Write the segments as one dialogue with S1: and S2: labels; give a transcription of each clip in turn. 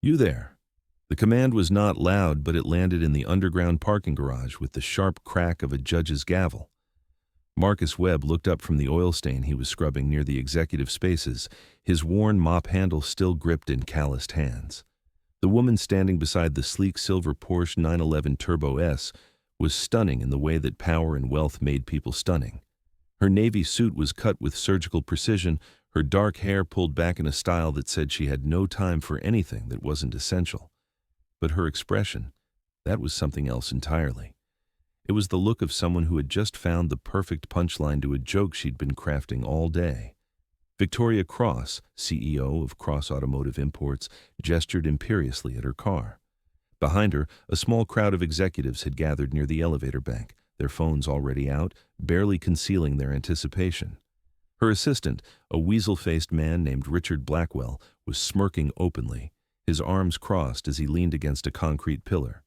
S1: "You there." The command was not loud, but it landed in the underground parking garage with the sharp crack of a judge's gavel. Marcus Webb looked up from the oil stain he was scrubbing near the executive spaces, his worn mop handle still gripped in calloused hands. The woman standing beside the sleek silver Porsche 911 Turbo S was stunning in the way that power and wealth made people stunning. Her navy suit was cut with surgical precision, her dark hair pulled back in a style that said she had no time for anything that wasn't essential. But her expression, that was something else entirely. It was the look of someone who had just found the perfect punchline to a joke she'd been crafting all day. Victoria Cross, CEO of Cross Automotive Imports, gestured imperiously at her car. Behind her, a small crowd of executives had gathered near the elevator bank, their phones already out, barely concealing their anticipation. Her assistant, a weasel-faced man named Richard Blackwell, was smirking openly, his arms crossed as he leaned against a concrete pillar.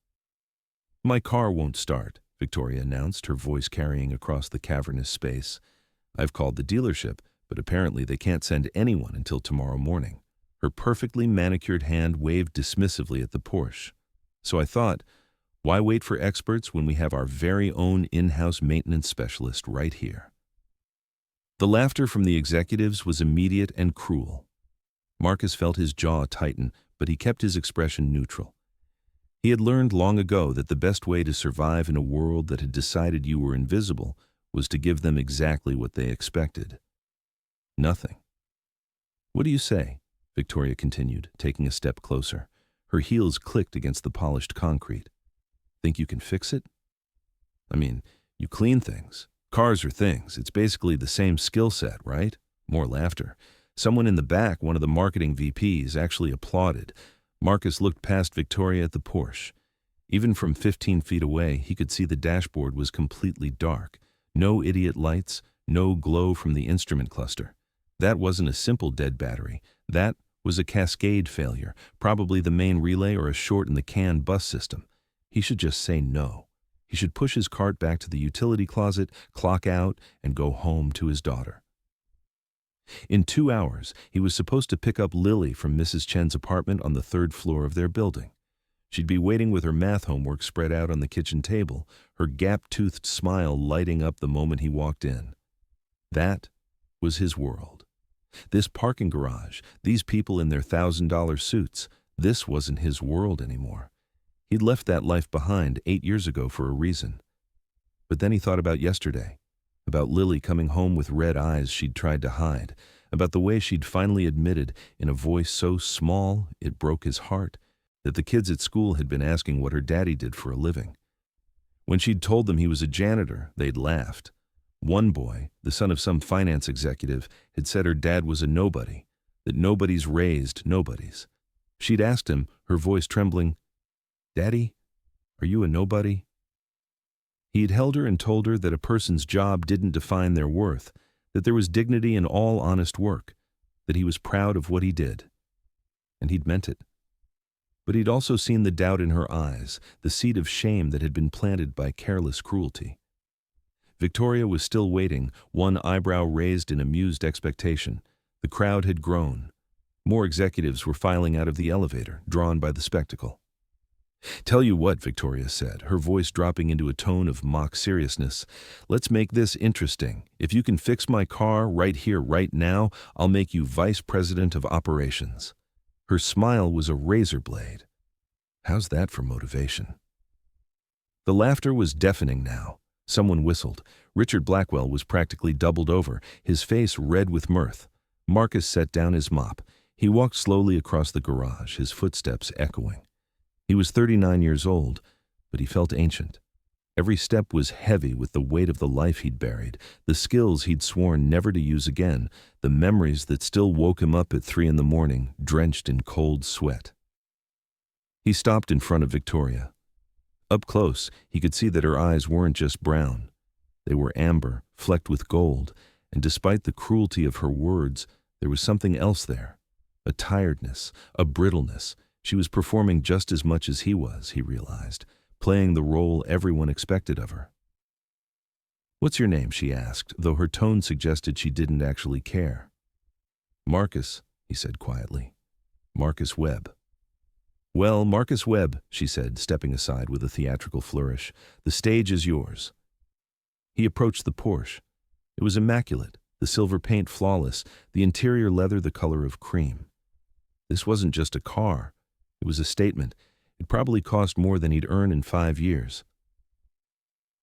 S1: "My car won't start," Victoria announced, her voice carrying across the cavernous space. "I've called the dealership, but apparently they can't send anyone until tomorrow morning." Her perfectly manicured hand waved dismissively at the Porsche. "So I thought, why wait for experts when we have our very own in-house maintenance specialist right here?" The laughter from the executives was immediate and cruel. Marcus felt his jaw tighten, but he kept his expression neutral. He had learned long ago that the best way to survive in a world that had decided you were invisible was to give them exactly what they expected. Nothing. "What do you say?" Victoria continued, taking a step closer. Her heels clicked against the polished concrete. "Think you can fix it? I mean, you clean things. Cars are things. It's basically the same skill set, right?" More laughter. Someone in the back, one of the marketing VPs, actually applauded. Marcus looked past Victoria at the Porsche. Even from 15 feet away, he could see the dashboard was completely dark. No idiot lights, no glow from the instrument cluster. That wasn't a simple dead battery. That was a cascade failure, probably the main relay or a short in the CAN bus system. He should just say no. He should push his cart back to the utility closet, clock out, and go home to his daughter. In 2 hours, he was supposed to pick up Lily from Mrs. Chen's apartment on the 3rd floor of their building. She'd be waiting with her math homework spread out on the kitchen table, her gap-toothed smile lighting up the moment he walked in. That was his world. This parking garage, these people in their $1,000 suits, this wasn't his world anymore. He'd left that life behind 8 years ago for a reason. But then he thought about yesterday, about Lily coming home with red eyes she'd tried to hide, about the way she'd finally admitted, in a voice so small it broke his heart, that the kids at school had been asking what her daddy did for a living. When she'd told them he was a janitor, they'd laughed. One boy, the son of some finance executive, had said her dad was a nobody, that nobodies raised nobodies. She'd asked him, her voice trembling, "Daddy, are you a nobody?" He'd held her and told her that a person's job didn't define their worth, that there was dignity in all honest work, that he was proud of what he did. And he'd meant it. But he'd also seen the doubt in her eyes, the seed of shame that had been planted by careless cruelty. Victoria was still waiting, one eyebrow raised in amused expectation. The crowd had grown. More executives were filing out of the elevator, drawn by the spectacle. "Tell you what," Victoria said, her voice dropping into a tone of mock seriousness, "let's make this interesting. If you can fix my car right here, right now, I'll make you Vice President of Operations." Her smile was a razor blade. How's that for motivation? The laughter was deafening now. Someone whistled. Richard Blackwell was practically doubled over, his face red with mirth. Marcus set down his mop. He walked slowly across the garage, his footsteps echoing. He was 39 years old, but he felt ancient. Every step was heavy with the weight of the life he'd buried, the skills he'd sworn never to use again, the memories that still woke him up at 3 in the morning, drenched in cold sweat. He stopped in front of Victoria. Up close, he could see that her eyes weren't just brown. They were amber, flecked with gold, and despite the cruelty of her words, there was something else there. A tiredness, a brittleness. She was performing just as much as he was, he realized, playing the role everyone expected of her. "What's your name?" she asked, though her tone suggested she didn't actually care. "Marcus," he said quietly. "Marcus Webb." "Well, Marcus Webb," she said, stepping aside with a theatrical flourish, "the stage is yours." He approached the Porsche. It was immaculate, the silver paint flawless, the interior leather the color of cream. This wasn't just a car. It was a statement. It probably cost more than he'd earn in 5 years.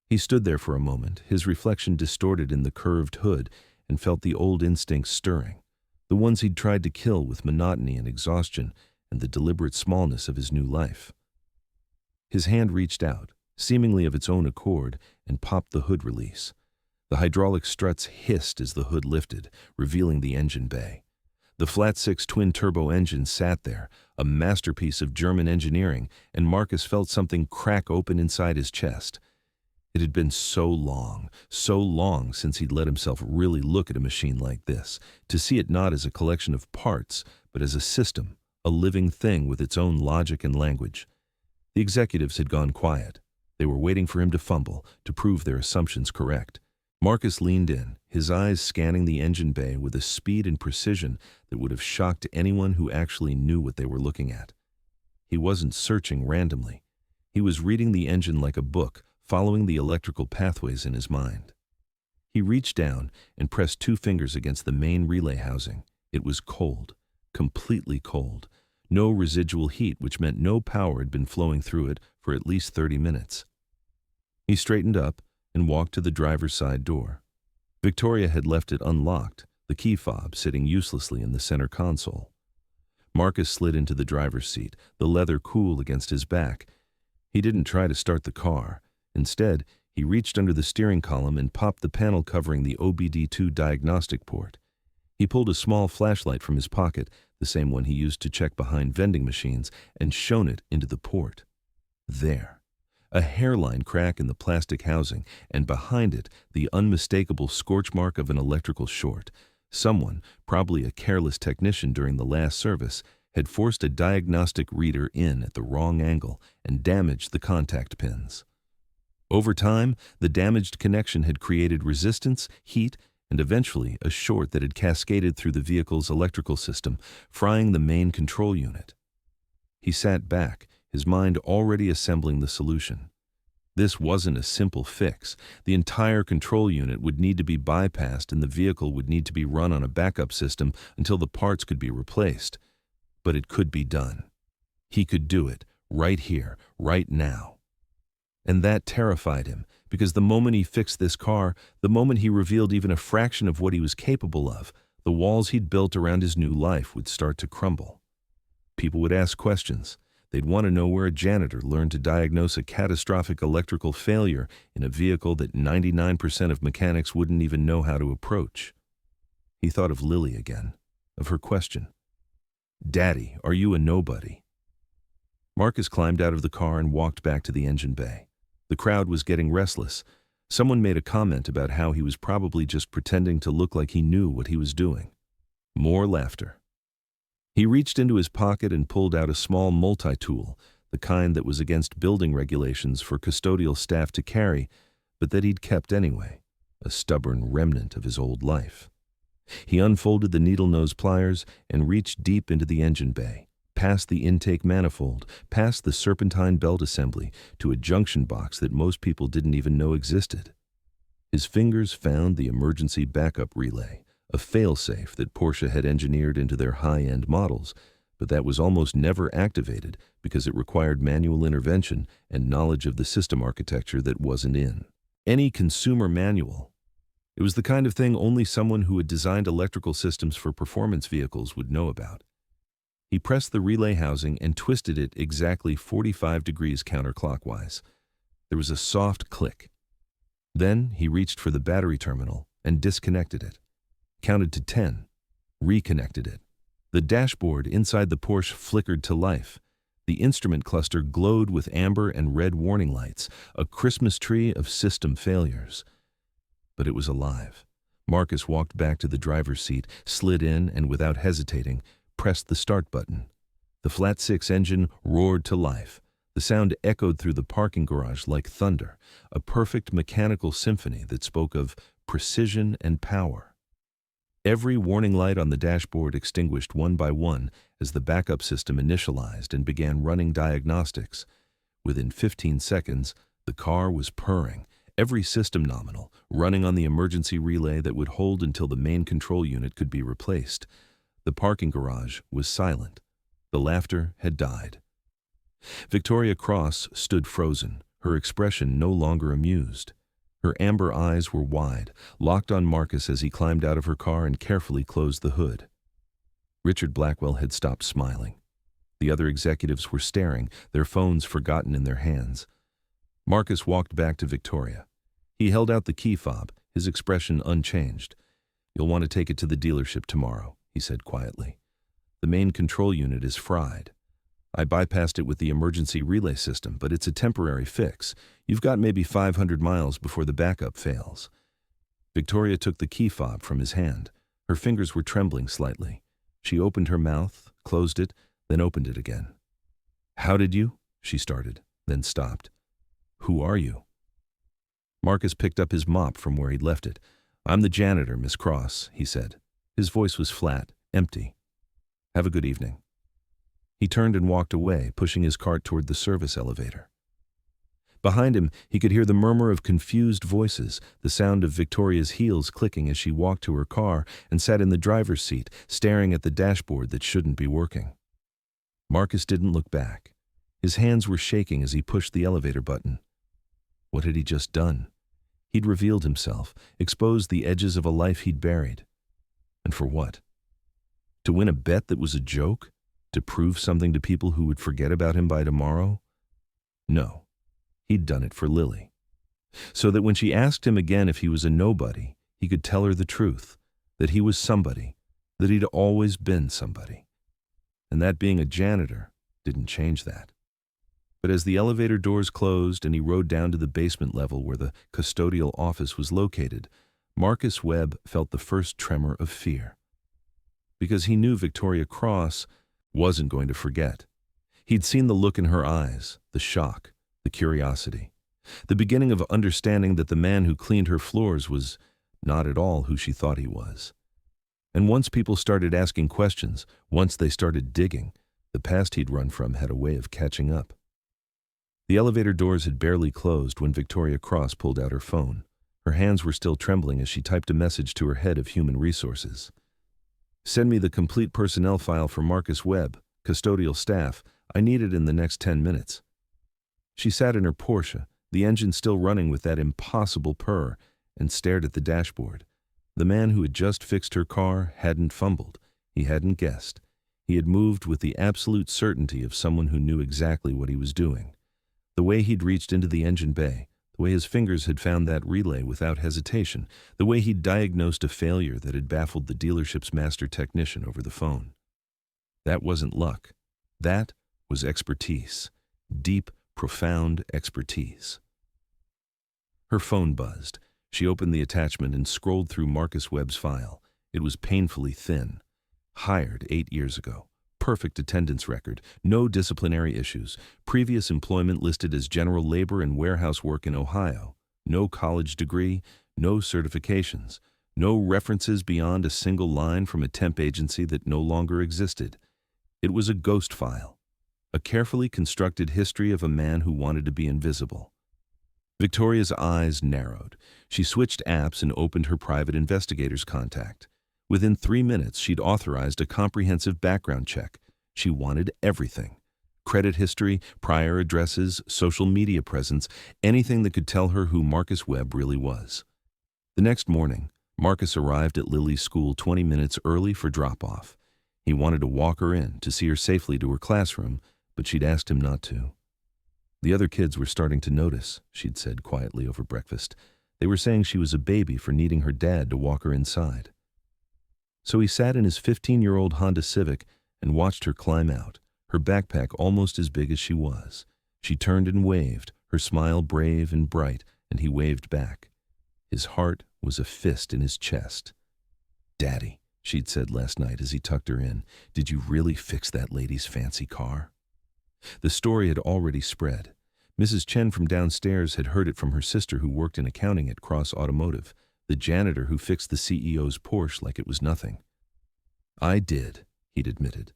S1: He stood there for a moment, his reflection distorted in the curved hood, and felt the old instincts stirring, the ones he'd tried to kill with monotony and exhaustion and the deliberate smallness of his new life. His hand reached out, seemingly of its own accord, and popped the hood release. The hydraulic struts hissed as the hood lifted, revealing the engine bay. The flat-six twin-turbo engine sat there, a masterpiece of German engineering, and Marcus felt something crack open inside his chest. It had been so long since he'd let himself really look at a machine like this, to see it not as a collection of parts, but as a system, a living thing with its own logic and language. The executives had gone quiet. They were waiting for him to fumble, to prove their assumptions correct. Marcus leaned in, his eyes scanning the engine bay with a speed and precision that would have shocked anyone who actually knew what they were looking at. He wasn't searching randomly. He was reading the engine like a book, following the electrical pathways in his mind. He reached down and pressed 2 fingers against the main relay housing. It was cold, completely cold. No residual heat, which meant no power had been flowing through it for at least 30 minutes. He straightened up and walked to the driver's side door. Victoria had left it unlocked, the key fob sitting uselessly in the center console. Marcus slid into the driver's seat, the leather cool against his back. He didn't try to start the car. Instead, he reached under the steering column and popped the panel covering the OBD2 diagnostic port. He pulled a small flashlight from his pocket, the same one he used to check behind vending machines, and shone it into the port. There. A hairline crack in the plastic housing, and behind it, the unmistakable scorch mark of an electrical short. Someone, probably a careless technician during the last service, had forced a diagnostic reader in at the wrong angle and damaged the contact pins. Over time, the damaged connection had created resistance, heat, and eventually a short that had cascaded through the vehicle's electrical system, frying the main control unit. He sat back, his mind already assembling the solution. This wasn't a simple fix. The entire control unit would need to be bypassed and the vehicle would need to be run on a backup system until the parts could be replaced. But it could be done. He could do it, right here, right now. And that terrified him, because the moment he fixed this car, the moment he revealed even a fraction of what he was capable of, the walls he'd built around his new life would start to crumble. People would ask questions. They'd want to know where a janitor learned to diagnose a catastrophic electrical failure in a vehicle that 99% of mechanics wouldn't even know how to approach. He thought of Lily again, of her question. "Daddy, are you a nobody?" Marcus climbed out of the car and walked back to the engine bay. The crowd was getting restless. Someone made a comment about how he was probably just pretending to look like he knew what he was doing. More laughter. He reached into his pocket and pulled out a small multi-tool, the kind that was against building regulations for custodial staff to carry, but that he'd kept anyway, a stubborn remnant of his old life. He unfolded the needle-nose pliers and reached deep into the engine bay, past the intake manifold, past the serpentine belt assembly, to a junction box that most people didn't even know existed. His fingers found the emergency backup relay, a failsafe that Porsche had engineered into their high-end models, but that was almost never activated because it required manual intervention and knowledge of the system architecture that wasn't in any consumer manual. It was the kind of thing only someone who had designed electrical systems for performance vehicles would know about. He pressed the relay housing and twisted it exactly 45 degrees counterclockwise. There was a soft click. Then he reached for the battery terminal and disconnected it, counted to 10, reconnected it. The dashboard inside the Porsche flickered to life. The instrument cluster glowed with amber and red warning lights, a Christmas tree of system failures. But it was alive. Marcus walked back to the driver's seat, slid in, and without hesitating, pressed the start button. The flat-six engine roared to life. The sound echoed through the parking garage like thunder, a perfect mechanical symphony that spoke of precision and power. Every warning light on the dashboard extinguished one by one as the backup system initialized and began running diagnostics. Within 15 seconds, the car was purring, every system nominal, running on the emergency relay that would hold until the main control unit could be replaced. The parking garage was silent. The laughter had died. Victoria Cross stood frozen, her expression no longer amused. Her amber eyes were wide, locked on Marcus as he climbed out of her car and carefully closed the hood. Richard Blackwell had stopped smiling. The other executives were staring, their phones forgotten in their hands. Marcus walked back to Victoria. He held out the key fob, his expression unchanged. "You'll want to take it to the dealership tomorrow," he said quietly. "The main control unit is fried. I bypassed it with the emergency relay system, but it's a temporary fix. You've got maybe 500 miles before the backup fails." Victoria took the key fob from his hand. Her fingers were trembling slightly. She opened her mouth, closed it, then opened it again. "How did you?" she started, then stopped. "Who are you?" Marcus picked up his mop from where he'd left it. "I'm the janitor, Miss Cross," he said. His voice was flat, empty. "Have a good evening." He turned and walked away, pushing his cart toward the service elevator. Behind him, he could hear the murmur of confused voices, the sound of Victoria's heels clicking as she walked to her car and sat in the driver's seat, staring at the dashboard that shouldn't be working. Marcus didn't look back. His hands were shaking as he pushed the elevator button. What had he just done? He'd revealed himself, exposed the edges of a life he'd buried. And for what? To win a bet that was a joke? To prove something to people who would forget about him by tomorrow? No. He'd done it for Lily. So that when she asked him again if he was a nobody, he could tell her the truth, that he was somebody, that he'd always been somebody. And that being a janitor didn't change that. But as the elevator doors closed and he rode down to the basement level where the custodial office was located, Marcus Webb felt the first tremor of fear. Because he knew Victoria Cross wasn't going to forget. He'd seen the look in her eyes, the shock, the curiosity, the beginning of understanding that the man who cleaned her floors was not at all who she thought he was. And once people started asking questions, once they started digging, the past he'd run from had a way of catching up. The elevator doors had barely closed when Victoria Cross pulled out her phone. Her hands were still trembling as she typed a message to her head of human resources. "Send me the complete personnel file for Marcus Webb, custodial staff. I need it in the next 10 minutes. She sat in her Porsche, the engine still running with that impossible purr, and stared at the dashboard. The man who had just fixed her car hadn't fumbled. He hadn't guessed. He had moved with the absolute certainty of someone who knew exactly what he was doing. The way he'd reached into the engine bay, the way his fingers had found that relay without hesitation, the way he'd diagnosed a failure that had baffled the dealership's master technician over the phone. That wasn't luck. That was expertise. Deep, profound expertise. Her phone buzzed. She opened the attachment and scrolled through Marcus Webb's file. It was painfully thin. Hired 8 years ago. Perfect attendance record. No disciplinary issues. Previous employment listed as general labor and warehouse work in Ohio. No college degree. No certifications. No references beyond a single line from a temp agency that no longer existed. It was a ghost file. A carefully constructed history of a man who wanted to be invisible. Victoria's eyes narrowed. She switched apps and opened her private investigator's contact. Within 3 minutes, she'd authorized a comprehensive background check. She wanted everything. Credit history, prior addresses, social media presence, anything that could tell her who Marcus Webb really was. The next morning, Marcus arrived at Lily's school 20 minutes early for drop-off. He wanted to walk her in, to see her safely to her classroom, but she'd asked him not to. The other kids were starting to notice, she'd said quietly over breakfast. They were saying she was a baby for needing her dad to walk her inside. So he sat in his 15-year-old Honda Civic and watched her climb out, her backpack almost as big as she was. She turned and waved, her smile brave and bright, and he waved back. His heart was a fist in his chest. "Daddy," she'd said last night as he tucked her in, "did you really fix that lady's fancy car?" The story had already spread. Mrs. Chen from downstairs had heard it from her sister who worked in accounting at Cross Automotive. the janitor who fixed the CEO's Porsche like it was nothing. I did, he'd admitted.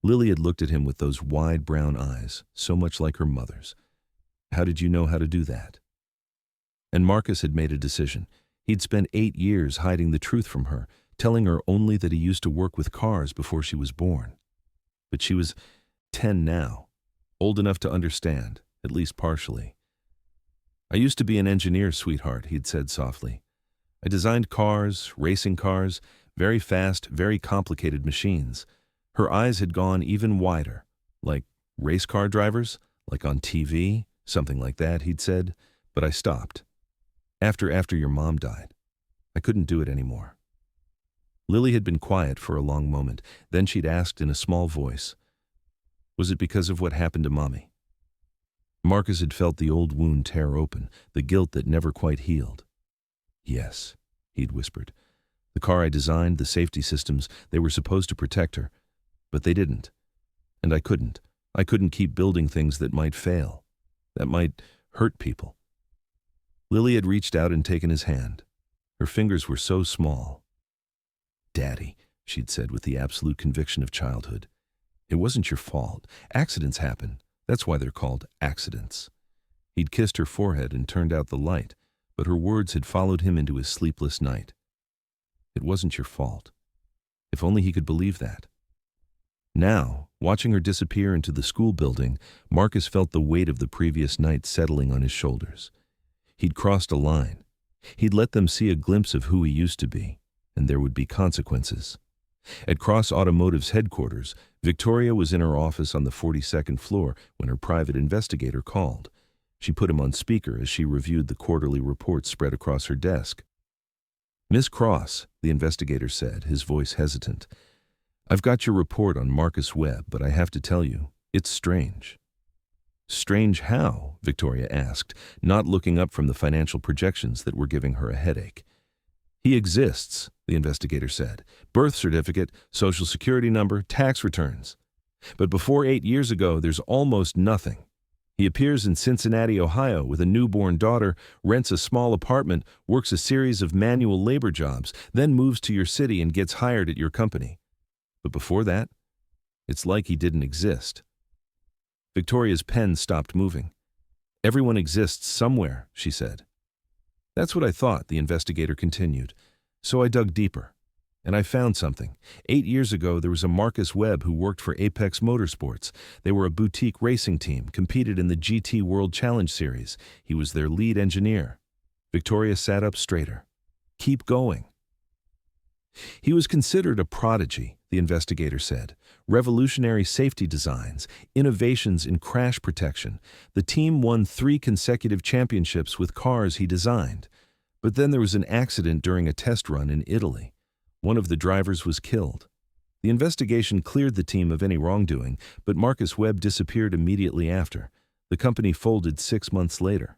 S1: Lily had looked at him with those wide brown eyes, so much like her mother's. How did you know how to do that? And Marcus had made a decision. He'd spent 8 years hiding the truth from her, telling her only that he used to work with cars before she was born. But she was 10 now, old enough to understand, at least partially. I used to be an engineer, sweetheart, he'd said softly. I designed cars, racing cars, very fast, very complicated machines. Her eyes had gone even wider. Like race car drivers? Like on TV? Something like that, he'd said. But I stopped. After your mom died. I couldn't do it anymore. Lily had been quiet for a long moment. Then she'd asked in a small voice, was it because of what happened to Mommy? Marcus had felt the old wound tear open, the guilt that never quite healed. Yes, he'd whispered. The car I designed, the safety systems, they were supposed to protect her. But they didn't. And I couldn't. I couldn't keep building things that might fail, that might hurt people. Lily had reached out and taken his hand. Her fingers were so small. Daddy, she'd said with the absolute conviction of childhood. It wasn't your fault. Accidents happen. That's why they're called accidents. He'd kissed her forehead and turned out the light, but her words had followed him into his sleepless night. It wasn't your fault. If only he could believe that. Now, watching her disappear into the school building, Marcus felt the weight of the previous night settling on his shoulders. He'd crossed a line. He'd let them see a glimpse of who he used to be, and there would be consequences. At Cross Automotive's headquarters, Victoria was in her office on the 42nd floor when her private investigator called. She put him on speaker as she reviewed the quarterly reports spread across her desk. Miss Cross, the investigator said, his voice hesitant. I've got your report on Marcus Webb, but I have to tell you, it's strange. Strange how? Victoria asked, not looking up from the financial projections that were giving her a headache. He exists, the investigator said. Birth certificate, social security number, tax returns. But before 8 years ago, there's almost nothing. He appears in Cincinnati, Ohio, with a newborn daughter, rents a small apartment, works a series of manual labor jobs, then moves to your city and gets hired at your company. But before that, it's like he didn't exist. Victoria's pen stopped moving. Everyone exists somewhere, she said. That's what I thought, the investigator continued. So I dug deeper. And I found something. 8 years ago, there was a Marcus Webb who worked for Apex Motorsports. They were a boutique racing team, competed in the GT World Challenge Series. He was their lead engineer. Victoria sat up straighter. Keep going. He was considered a prodigy, the investigator said. Revolutionary safety designs, innovations in crash protection. The team won 3 consecutive championships with cars he designed. But then there was an accident during a test run in Italy. One of the drivers was killed. The investigation cleared the team of any wrongdoing, but Marcus Webb disappeared immediately after. The company folded 6 months later.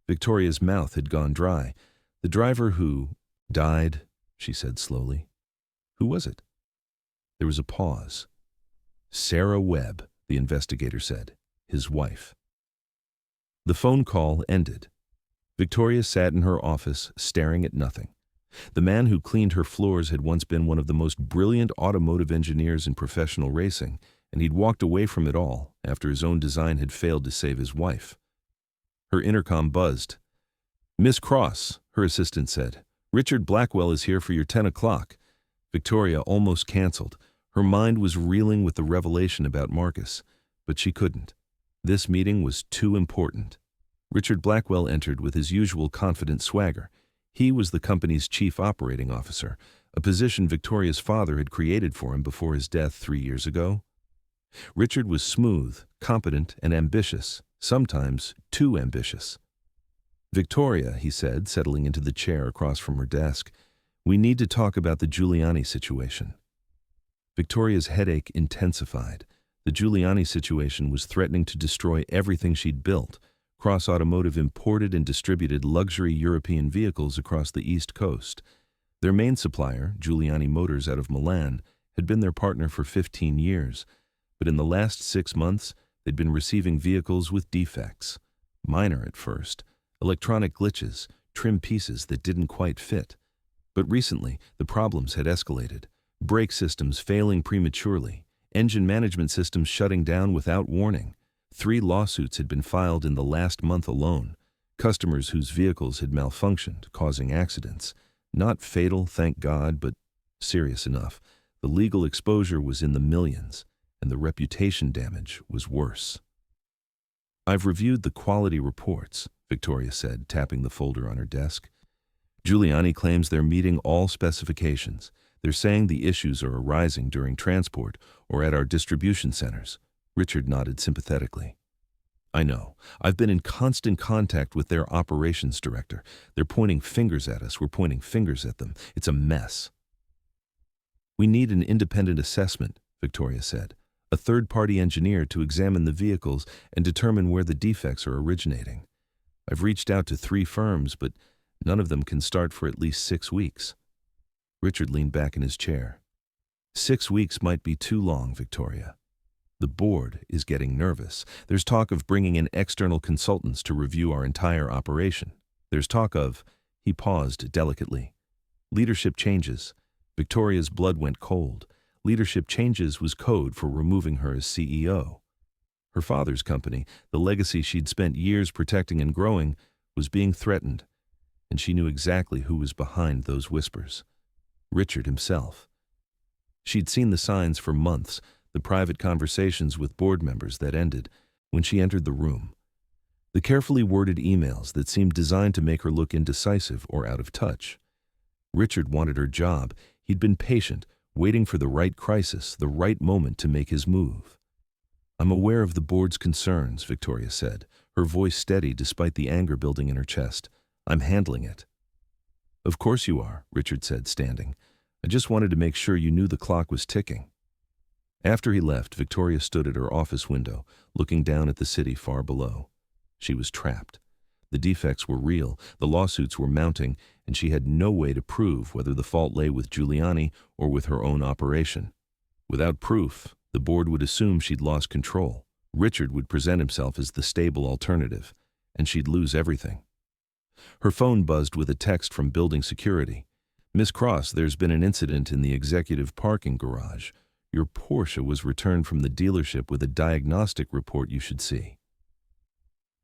S1: Victoria's mouth had gone dry. The driver who died, she said slowly. Who was it? There was a pause. Sarah Webb, the investigator said, his wife. The phone call ended. Victoria sat in her office, staring at nothing. The man who cleaned her floors had once been one of the most brilliant automotive engineers in professional racing, and he'd walked away from it all after his own design had failed to save his wife. Her intercom buzzed. Miss Cross, her assistant said, Richard Blackwell is here for your 10 o'clock. Victoria almost canceled. Her mind was reeling with the revelation about Marcus, but she couldn't. This meeting was too important. Richard Blackwell entered with his usual confident swagger. He was the company's chief operating officer, a position Victoria's father had created for him before his death 3 years ago. Richard was smooth, competent, and ambitious, sometimes too ambitious. Victoria, he said, settling into the chair across from her desk, we need to talk about the Giuliani situation. Victoria's headache intensified. The Giuliani situation was threatening to destroy everything she'd built. Cross Automotive imported and distributed luxury European vehicles across the East Coast. Their main supplier, Giuliani Motors out of Milan, had been their partner for 15 years, but in the last 6 months, they'd been receiving vehicles with defects. Minor at first, electronic glitches, trim pieces that didn't quite fit. But recently, the problems had escalated. Brake systems failing prematurely, engine management systems shutting down without warning. 3 lawsuits had been filed in the last month alone. Customers whose vehicles had malfunctioned, causing accidents. Not fatal, thank God, but serious enough. The legal exposure was in the millions, and the reputation damage was worse. "I've reviewed the quality reports," Victoria said, tapping the folder on her desk. "Giuliani claims they're meeting all specifications. They're saying the issues are arising during transport or at our distribution centers." Richard nodded sympathetically. "I know. I've been in constant contact with their operations director. They're pointing fingers at us. We're pointing fingers at them. It's a mess." "We need an independent assessment," Victoria said. "A third-party engineer to examine the vehicles and determine where the defects are originating. I've reached out to 3 firms, but none of them can start for at least 6 weeks. Richard leaned back in his chair. 6 weeks might be too long, Victoria. The board is getting nervous. There's talk of bringing in external consultants to review our entire operation. There's talk of, he paused delicately, leadership changes. Victoria's blood went cold. Leadership changes was code for removing her as CEO. Her father's company, the legacy she'd spent years protecting and growing, was being threatened, and she knew exactly who was behind those whispers. Richard himself. She'd seen the signs for months, the private conversations with board members that ended when she entered the room. The carefully worded emails that seemed designed to make her look indecisive or out of touch. Richard wanted her job. He'd been patient, waiting for the right crisis, the right moment to make his move. "I'm aware of the board's concerns," Victoria said, her voice steady despite the anger building in her chest. "I'm handling it." "Of course you are," Richard said, standing. "I just wanted to make sure you knew the clock was ticking." After he left, Victoria stood at her office window, looking down at the city far below. She was trapped. The defects were real, the lawsuits were mounting, and she had no way to prove whether the fault lay with Giuliani or with her own operation. Without proof, the board would assume she'd lost control. Richard would present himself as the stable alternative, and she'd lose everything. Her phone buzzed with a text from building security. "Miss Cross, there's been an incident in the executive parking garage. Your Porsche was returned from the dealership with a diagnostic report you should see."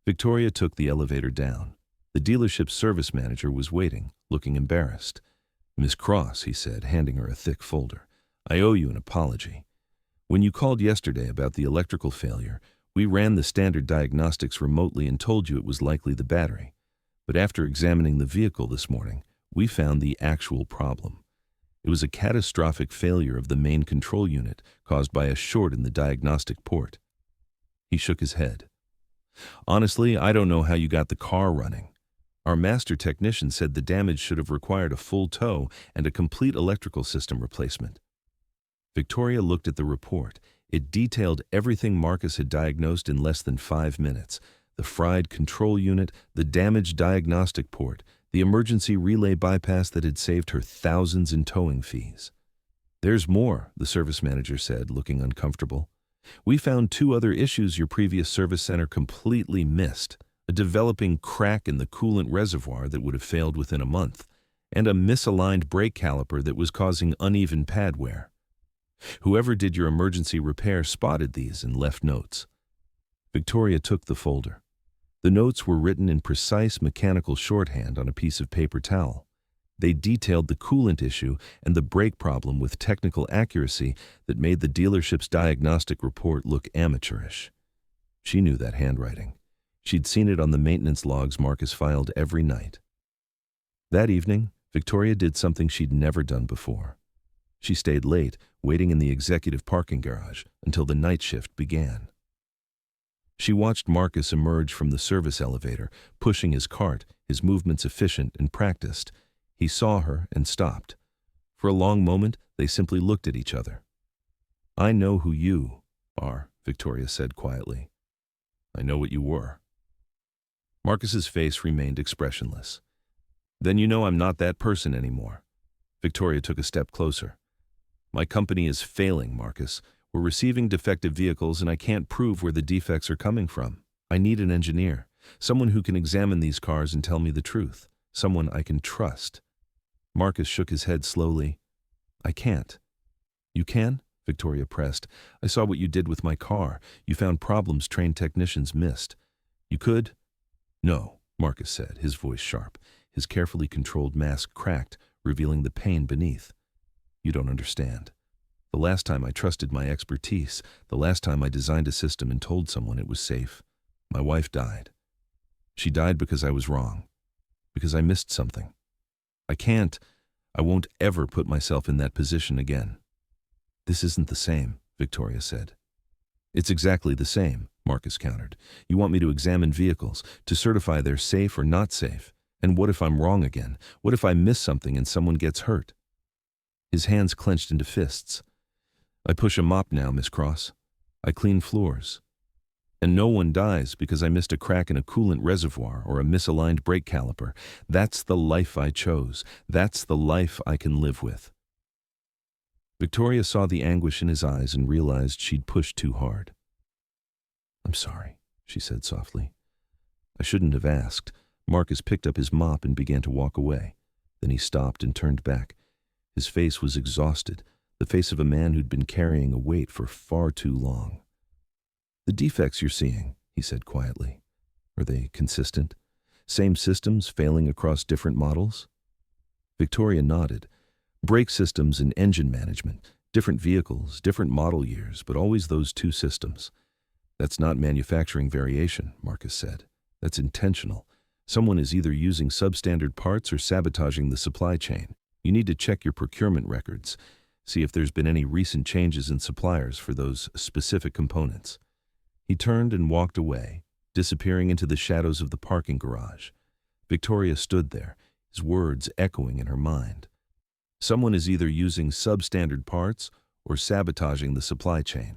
S1: Victoria took the elevator down. The dealership's service manager was waiting, looking embarrassed. "Miss Cross," he said, handing her a thick folder, "I owe you an apology. When you called yesterday about the electrical failure, we ran the standard diagnostics remotely and told you it was likely the battery. But after examining the vehicle this morning, we found the actual problem. It was a catastrophic failure of the main control unit caused by a short in the diagnostic port." He shook his head. "Honestly, I don't know how you got the car running. Our master technician said the damage should have required a full tow and a complete electrical system replacement." Victoria looked at the report. It detailed everything Marcus had diagnosed in less than 5 minutes. The fried control unit, the damaged diagnostic port, the emergency relay bypass that had saved her thousands in towing fees. "There's more," the service manager said, looking uncomfortable. "We found 2 other issues your previous service center completely missed. A developing crack in the coolant reservoir that would have failed within a month, and a misaligned brake caliper that was causing uneven pad wear. Whoever did your emergency repair spotted these and left notes." Victoria took the folder. The notes were written in precise mechanical shorthand on a piece of paper towel. They detailed the coolant issue and the brake problem with technical accuracy that made the dealership's diagnostic report look amateurish. She knew that handwriting. She'd seen it on the maintenance logs Marcus filed every night. That evening, Victoria did something she'd never done before. She stayed late, waiting in the executive parking garage until the night shift began. She watched Marcus emerge from the service elevator, pushing his cart, his movements efficient and practiced. He saw her and stopped. For a long moment, they simply looked at each other. "I know who you are," Victoria said quietly. "I know what you were." Marcus's face remained expressionless. "Then you know I'm not that person anymore." Victoria took a step closer. "My company is failing, Marcus. We're receiving defective vehicles and I can't prove where the defects are coming from. I need an engineer, someone who can examine these cars and tell me the truth, someone I can trust." Marcus shook his head slowly. I can't. You can? Victoria pressed. I saw what you did with my car. You found problems trained technicians missed. You could? No, Marcus said, his voice sharp. His carefully controlled mask cracked, revealing the pain beneath. You don't understand. The last time I trusted my expertise, the last time I designed a system and told someone it was safe, my wife died. She died because I was wrong, because I missed something. I won't ever put myself in that position again. This isn't the same, Victoria said. It's exactly the same, Marcus countered. You want me to examine vehicles, to certify they're safe or not safe. And what if I'm wrong again? What if I miss something and someone gets hurt? His hands clenched into fists. I push a mop now, Miss Cross. I clean floors. And no one dies because I missed a crack in a coolant reservoir or a misaligned brake caliper. That's the life I chose. That's the life I can live with. Victoria saw the anguish in his eyes and realized she'd pushed too hard. I'm sorry, she said softly. I shouldn't have asked. Marcus picked up his mop and began to walk away. Then he stopped and turned back. His face was exhausted, the face of a man who'd been carrying a weight for far too long. The defects you're seeing, he said quietly, are they consistent? Same systems failing across different models? Victoria nodded. Brake systems and engine management, different vehicles, different model years, but always those two systems. That's not manufacturing variation, Marcus said. That's intentional. Someone is either using substandard parts or sabotaging the supply chain. You need to check your procurement records, see if there's been any recent changes in suppliers for those specific components. He turned and walked away, disappearing into the shadows of the parking garage. Victoria stood there, his words echoing in her mind. Someone is either using substandard parts or sabotaging the supply chain.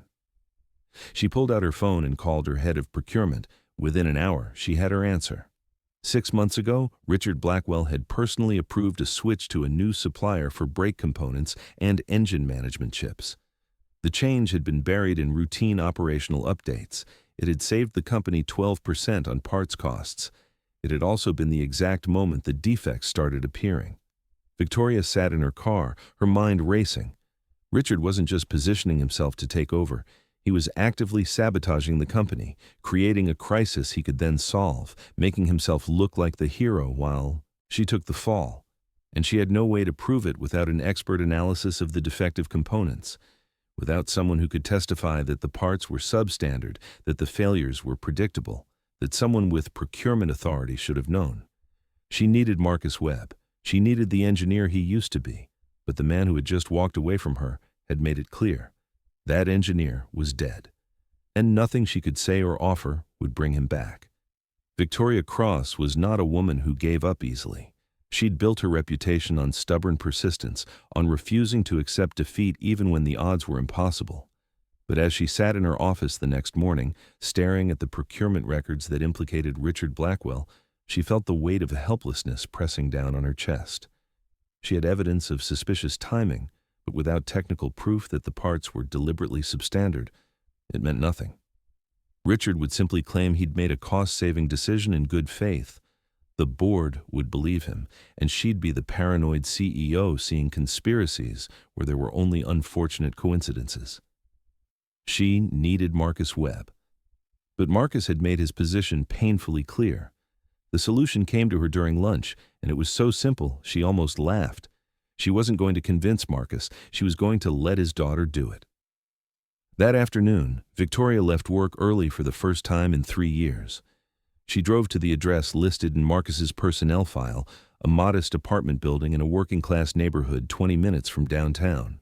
S1: She pulled out her phone and called her head of procurement. Within an hour, she had her answer. 6 months ago, Richard Blackwell had personally approved a switch to a new supplier for brake components and engine management chips. The change had been buried in routine operational updates. It had saved the company 12% on parts costs. It had also been the exact moment the defects started appearing. Victoria sat in her car, her mind racing. Richard wasn't just positioning himself to take over. He was actively sabotaging the company, creating a crisis he could then solve, making himself look like the hero while she took the fall. And she had no way to prove it without an expert analysis of the defective components, without someone who could testify that the parts were substandard, that the failures were predictable, that someone with procurement authority should have known. She needed Marcus Webb. She needed the engineer he used to be, but the man who had just walked away from her had made it clear. That engineer was dead, and nothing she could say or offer would bring him back. Victoria Cross was not a woman who gave up easily. She'd built her reputation on stubborn persistence, on refusing to accept defeat even when the odds were impossible. But as she sat in her office the next morning, staring at the procurement records that implicated Richard Blackwell, she felt the weight of helplessness pressing down on her chest. She had evidence of suspicious timing, but without technical proof that the parts were deliberately substandard, it meant nothing. Richard would simply claim he'd made a cost-saving decision in good faith. The board would believe him, and she'd be the paranoid CEO seeing conspiracies where there were only unfortunate coincidences. She needed Marcus Webb. But Marcus had made his position painfully clear. The solution came to her during lunch, and it was so simple she almost laughed. She wasn't going to convince Marcus. She was going to let his daughter do it. That afternoon, Victoria left work early for the first time in 3 years. She drove to the address listed in Marcus's personnel file, a modest apartment building in a working-class neighborhood 20 minutes from downtown.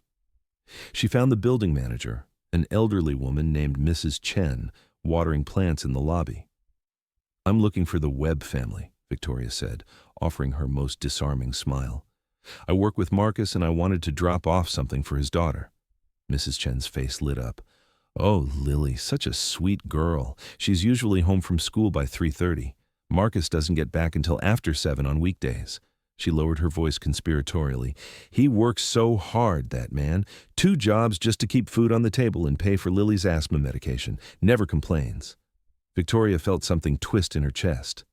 S1: She found the building manager, an elderly woman named Mrs. Chen, watering plants in the lobby. "I'm looking for the Webb family," Victoria said, offering her most disarming smile. "I work with Marcus and I wanted to drop off something for his daughter." Mrs. Chen's face lit up. "Oh, Lily, such a sweet girl. She's usually home from school by 3:30. Marcus doesn't get back until after 7 on weekdays." She lowered her voice conspiratorially. "He works so hard, that man. 2 jobs just to keep food on the table and pay for Lily's asthma medication. Never complains." Victoria felt something twist in her chest.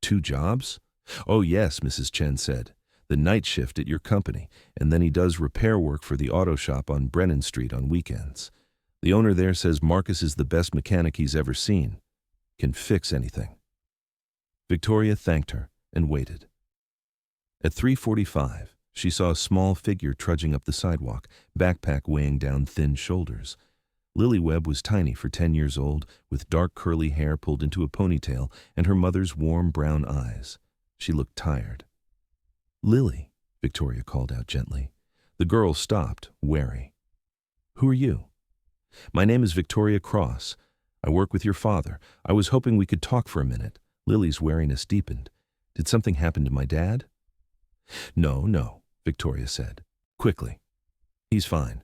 S1: 2 jobs? "Oh yes," Mrs. Chen said. the night shift at your company, and then he does repair work for the auto shop on Brennan Street on weekends. The owner there says Marcus is the best mechanic he's ever seen. Can fix anything. Victoria thanked her and waited. At 3:45, she saw a small figure trudging up the sidewalk, backpack weighing down thin shoulders. Lily Webb was tiny for 10 years old, with dark curly hair pulled into a ponytail and her mother's warm brown eyes. She looked tired. "Lily," Victoria called out gently. The girl stopped, wary. "Who are you?" "My name is Victoria Cross. I work with your father. I was hoping we could talk for a minute." Lily's wariness deepened. "Did something happen to my dad?" No, Victoria said, quickly. "He's fine.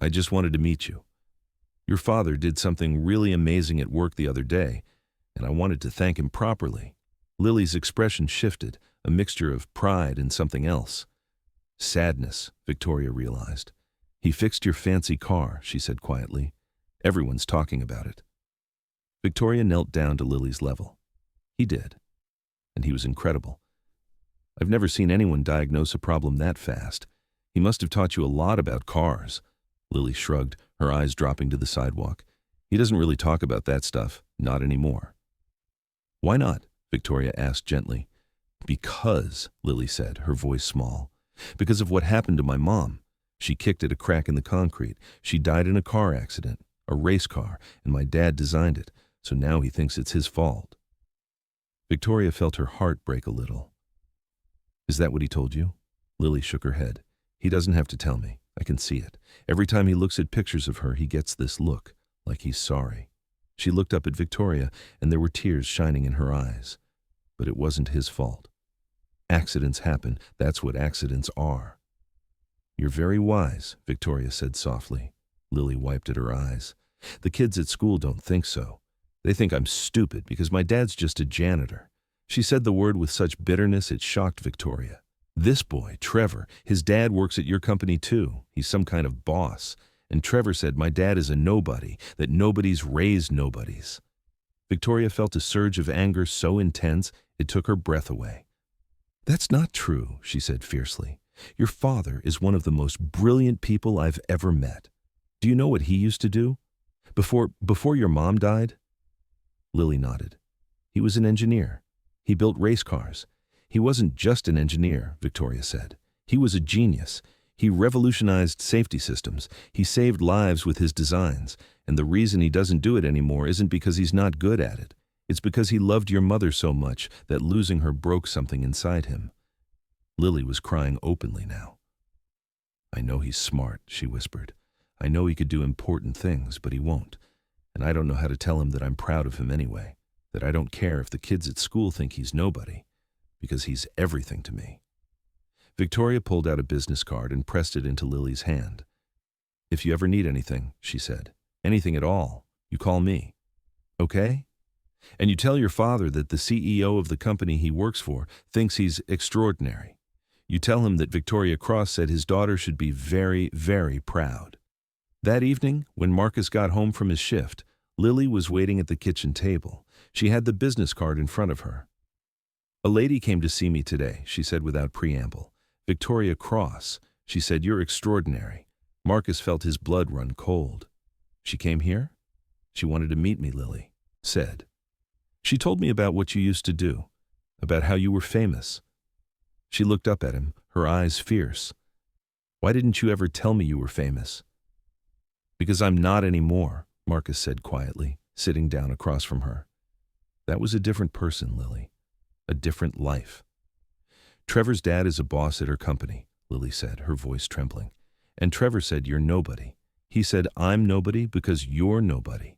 S1: I just wanted to meet you. Your father did something really amazing at work the other day, and I wanted to thank him properly." Lily's expression shifted, a mixture of pride and something else. Sadness, Victoria realized. "He fixed your fancy car," she said quietly. "Everyone's talking about it." Victoria knelt down to Lily's level. "He did. And he was incredible. I've never seen anyone diagnose a problem that fast. He must have taught you a lot about cars." Lily shrugged, her eyes dropping to the sidewalk. "He doesn't really talk about that stuff, not anymore." "Why not?" Victoria asked gently. "Because," Lily said, her voice small. "Because of what happened to my mom. She kicked at a crack in the concrete. She died in a car accident, a race car, and my dad designed it, so now he thinks it's his fault." Victoria felt her heart break a little. "Is that what he told you?" Lily shook her head. "He doesn't have to tell me. I can see it. Every time he looks at pictures of her, he gets this look, like he's sorry." She looked up at Victoria, and there were tears shining in her eyes. But it wasn't his fault. Accidents happen. That's what accidents are. "You're very wise," Victoria said softly. Lily wiped at her eyes. "The kids at school don't think so. They think I'm stupid because my dad's just a janitor." She said the word with such bitterness it shocked Victoria. "This boy, Trevor, his dad works at your company too. He's some kind of boss. And Trevor said my dad is a nobody, that nobody's raised nobodies." Victoria felt a surge of anger so intense it took her breath away. "That's not true," she said fiercely. "Your father is one of the most brilliant people I've ever met. Do you know what he used to do? Before your mom died?" Lily nodded. "He was an engineer. He built race cars. He wasn't just an engineer," Victoria said. "He was a genius. He revolutionized safety systems. He saved lives with his designs. And the reason he doesn't do it anymore isn't because he's not good at it. It's because he loved your mother so much that losing her broke something inside him." Lily was crying openly now. "I know he's smart," she whispered. "I know he could do important things, but he won't. And I don't know how to tell him that I'm proud of him anyway, that I don't care if the kids at school think he's nobody, because he's everything to me." Victoria pulled out a business card and pressed it into Lily's hand. "If you ever need anything," she said, "anything at all, you call me. Okay? And you tell your father that the CEO of the company he works for thinks he's extraordinary. You tell him that Victoria Cross said his daughter should be very, very proud." That evening, when Marcus got home from his shift, Lily was waiting at the kitchen table. She had the business card in front of her. "A lady came to see me today," she said without preamble. "Victoria Cross. She said you're extraordinary." Marcus felt his blood run cold. "She came here?" "She wanted to meet me," Lily said. "She told me about what you used to do, about how you were famous." She looked up at him, her eyes fierce. "Why didn't you ever tell me you were famous?" "Because I'm not anymore," Marcus said quietly, sitting down across from her. "That was a different person, Lily. A different life." "Trevor's dad is a boss at her company," Lily said, her voice trembling. "And Trevor said you're nobody. He said I'm nobody because you're nobody.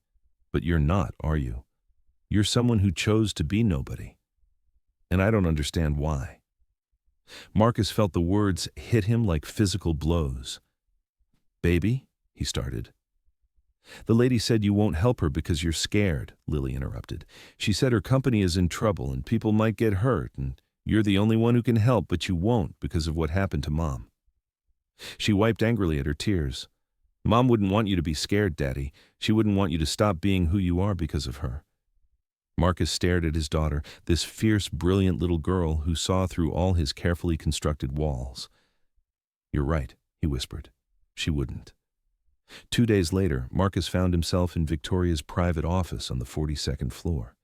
S1: But you're not, are you? You're someone who chose to be nobody. And I don't understand why." Marcus felt the words hit him like physical blows. "Baby," he started. "The lady said you won't help her because you're scared," Lily interrupted. "She said her company is in trouble and people might get hurt, and you're the only one who can help, but you won't because of what happened to Mom." She wiped angrily at her tears. "Mom wouldn't want you to be scared, Daddy. She wouldn't want you to stop being who you are because of her." Marcus stared at his daughter, this fierce, brilliant little girl who saw through all his carefully constructed walls. "You're right," he whispered. "She wouldn't." 2 days later, Marcus found himself in Victoria's private office on the 42nd floor.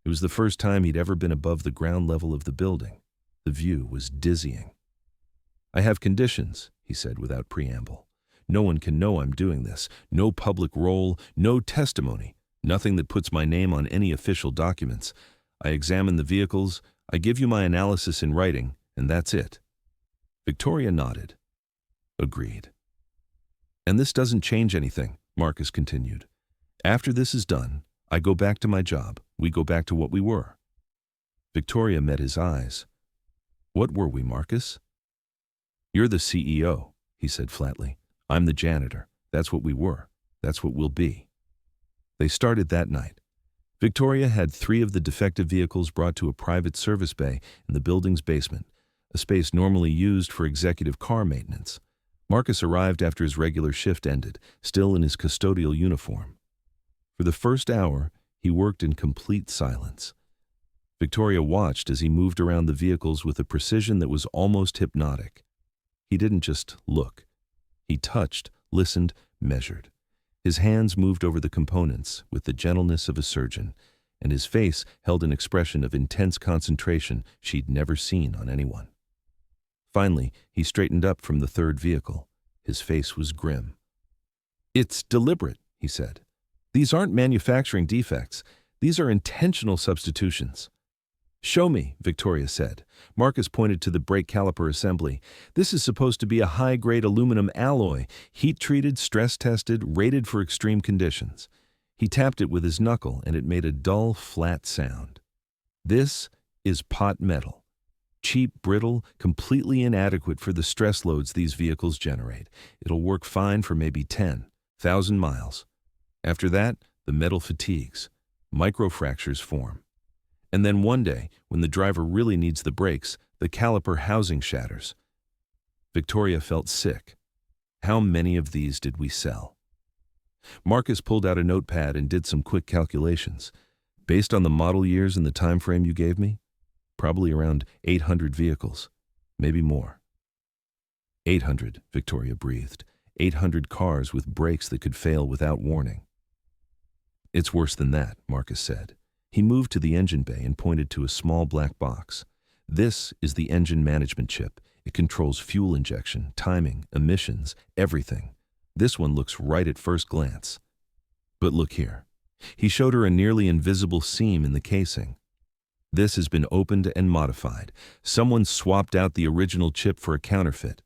S1: It was the first time he'd ever been above the ground level of the building. The view was dizzying. "I have conditions," he said without preamble. "No one can know I'm doing this. No public role, no testimony, nothing that puts my name on any official documents. I examine the vehicles, I give you my analysis in writing, and that's it." Victoria nodded. "Agreed." "And this doesn't change anything," Marcus continued. "After this is done, I go back to my job. We go back to what we were." Victoria met his eyes. "What were we, Marcus?" "You're the CEO," he said flatly. "I'm the janitor. That's what we were. That's what we'll be." They started that night. Victoria had 3 of the defective vehicles brought to a private service bay in the building's basement, a space normally used for executive car maintenance. Marcus arrived after his regular shift ended, still in his custodial uniform. For the first hour, he worked in complete silence. Victoria watched as he moved around the vehicles with a precision that was almost hypnotic. He didn't just look. He touched, listened, measured. His hands moved over the components with the gentleness of a surgeon, and his face held an expression of intense concentration she'd never seen on anyone. Finally, he straightened up from the 3rd vehicle. His face was grim. "It's deliberate," he said. "These aren't manufacturing defects. These are intentional substitutions." "Show me," Victoria said. Marcus pointed to the brake caliper assembly. "This is supposed to be a high-grade aluminum alloy, heat-treated, stress-tested, rated for extreme conditions." He tapped it with his knuckle, and it made a dull, flat sound. "This is pot metal. Cheap, brittle, completely inadequate for the stress loads these vehicles generate. It'll work fine for maybe 10,000 miles. After that, the metal fatigues. Microfractures form. And then one day, when the driver really needs the brakes, the caliper housing shatters." Victoria felt sick. How many of these did we sell? Marcus pulled out a notepad and did some quick calculations. "Based on the model years and the time frame you gave me, probably around 800 vehicles, maybe more." 800, Victoria breathed. 800 cars with brakes that could fail without warning. "It's worse than that," Marcus said. He moved to the engine bay and pointed to a small black box. "This is the engine management chip. It controls fuel injection, timing, emissions, everything. This one looks right at first glance. But look here." He showed her a nearly invisible seam in the casing. "This has been opened and modified. Someone swapped out the original chip for a counterfeit.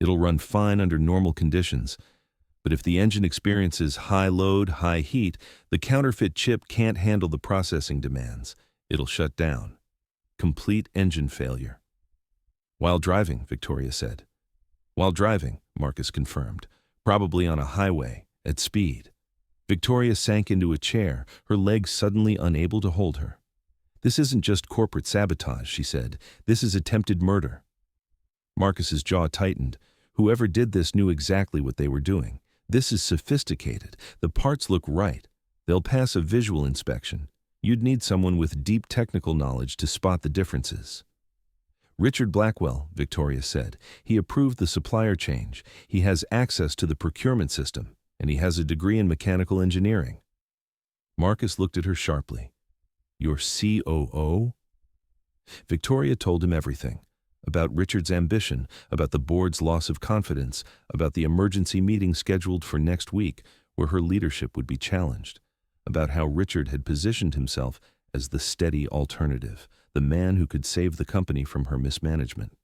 S1: It'll run fine under normal conditions. But if the engine experiences high load, high heat, the counterfeit chip can't handle the processing demands. It'll shut down. Complete engine failure." "While driving," Victoria said. "While driving," Marcus confirmed. "Probably on a highway, at speed." Victoria sank into a chair, her legs suddenly unable to hold her. "This isn't just corporate sabotage," she said. "This is attempted murder." Marcus's jaw tightened. Whoever did this knew exactly what they were doing. This is sophisticated. The parts look right. They'll pass a visual inspection. You'd need someone with deep technical knowledge to spot the differences. "Richard Blackwell," Victoria said. "He approved the supplier change. He has access to the procurement system, and he has a degree in mechanical engineering." Marcus looked at her sharply. "Your COO?" Victoria told him everything. About Richard's ambition, about the board's loss of confidence, about the emergency meeting scheduled for next week where her leadership would be challenged, about how Richard had positioned himself as the steady alternative, the man who could save the company from her mismanagement.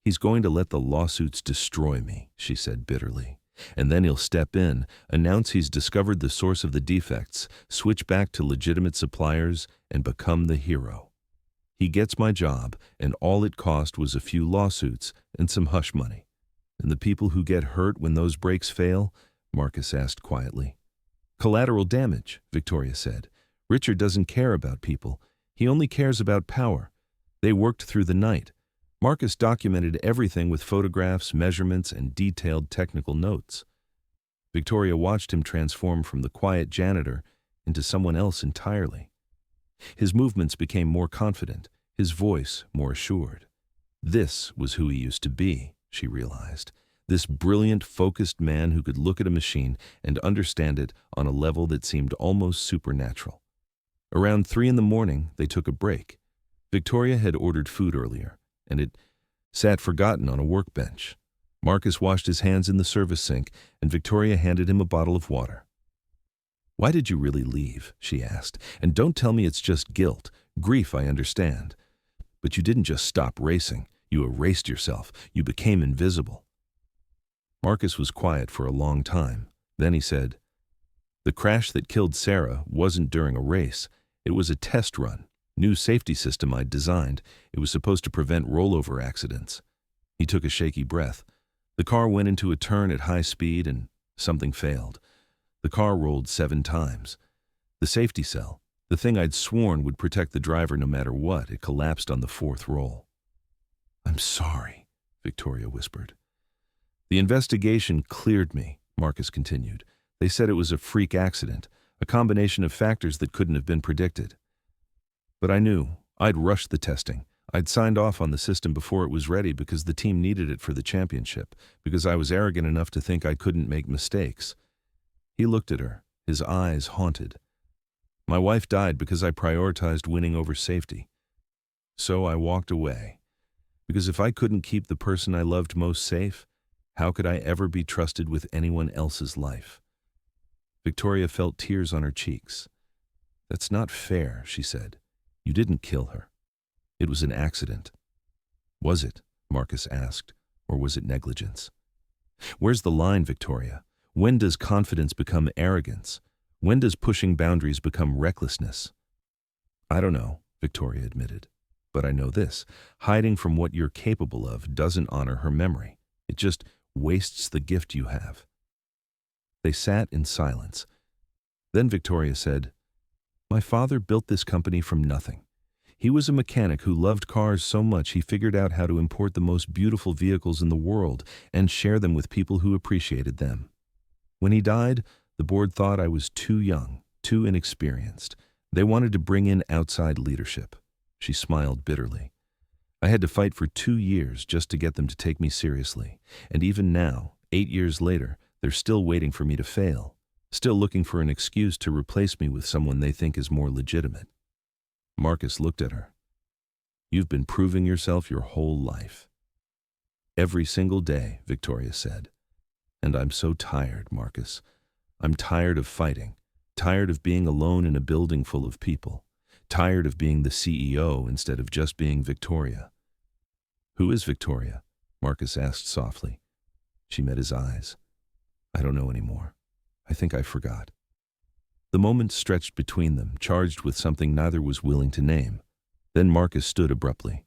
S1: "He's going to let the lawsuits destroy me," she said bitterly. "And then he'll step in, announce he's discovered the source of the defects, switch back to legitimate suppliers, and become the hero. He gets my job, and all it cost was a few lawsuits and some hush money. And the people who get hurt when those brakes fail?" Marcus asked quietly. "Collateral damage," Victoria said. "Richard doesn't care about people. He only cares about power. They worked through the night. Marcus documented everything with photographs, measurements, and detailed technical notes." Victoria watched him transform from the quiet janitor into someone else entirely. His movements became more confident, his voice more assured. This was who he used to be, she realized. This brilliant, focused man who could look at a machine and understand it on a level that seemed almost supernatural. Around 3 in the morning, they took a break. Victoria had ordered food earlier, and it sat forgotten on a workbench. Marcus washed his hands in the service sink, and Victoria handed him a bottle of water. "Why did you really leave?" she asked. "And don't tell me it's just guilt. Grief, I understand. But you didn't just stop racing. You erased yourself. You became invisible." Marcus was quiet for a long time. Then he said, "The crash that killed Sarah wasn't during a race. It was a test run. New safety system I'd designed. It was supposed to prevent rollover accidents." He took a shaky breath. The car went into a turn at high speed and something failed. The car rolled 7 times. The safety cell, the thing I'd sworn would protect the driver no matter what, it collapsed on the 4th roll. "I'm sorry," Victoria whispered. "The investigation cleared me," Marcus continued. "They said it was a freak accident, a combination of factors that couldn't have been predicted. But I knew. I'd rushed the testing. I'd signed off on the system before it was ready because the team needed it for the championship, because I was arrogant enough to think I couldn't make mistakes." He looked at her, his eyes haunted. "My wife died because I prioritized winning over safety. So I walked away. Because if I couldn't keep the person I loved most safe, how could I ever be trusted with anyone else's life?" Victoria felt tears on her cheeks. "That's not fair," she said. "You didn't kill her. It was an accident." "Was it?" Marcus asked. "Or was it negligence?" "Where's the line, Victoria? When does confidence become arrogance? When does pushing boundaries become recklessness?" "I don't know," Victoria admitted. "But I know this. Hiding from what you're capable of doesn't honor her memory. It just wastes the gift you have." They sat in silence. Then Victoria said, "My father built this company from nothing. He was a mechanic who loved cars so much he figured out how to import the most beautiful vehicles in the world and share them with people who appreciated them. When he died, the board thought I was too young, too inexperienced. They wanted to bring in outside leadership." She smiled bitterly. "I had to fight for 2 years just to get them to take me seriously. And even now, 8 years later, they're still waiting for me to fail, still looking for an excuse to replace me with someone they think is more legitimate." Marcus looked at her. "You've been proving yourself your whole life." "Every single day," Victoria said. "And I'm so tired, Marcus. I'm tired of fighting, tired of being alone in a building full of people, tired of being the CEO instead of just being Victoria." "Who is Victoria?" Marcus asked softly. She met his eyes. "I don't know anymore. I think I forgot." The moment stretched between them, charged with something neither was willing to name. Then Marcus stood abruptly.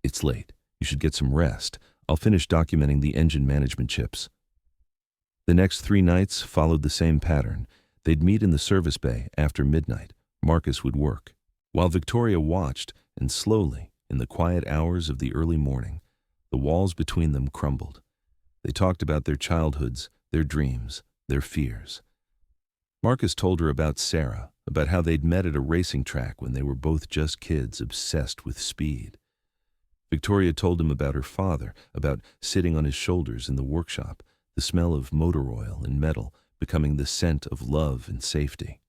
S1: "It's late. You should get some rest. I'll finish documenting the engine management chips." The next 3 nights followed the same pattern. They'd meet in the service bay after midnight. Marcus would work, while Victoria watched, and slowly, in the quiet hours of the early morning, the walls between them crumbled. They talked about their childhoods, their dreams, their fears. Marcus told her about Sarah, about how they'd met at a racing track when they were both just kids obsessed with speed. Victoria told him about her father, about sitting on his shoulders in the workshop, the smell of motor oil and metal becoming the scent of love and safety.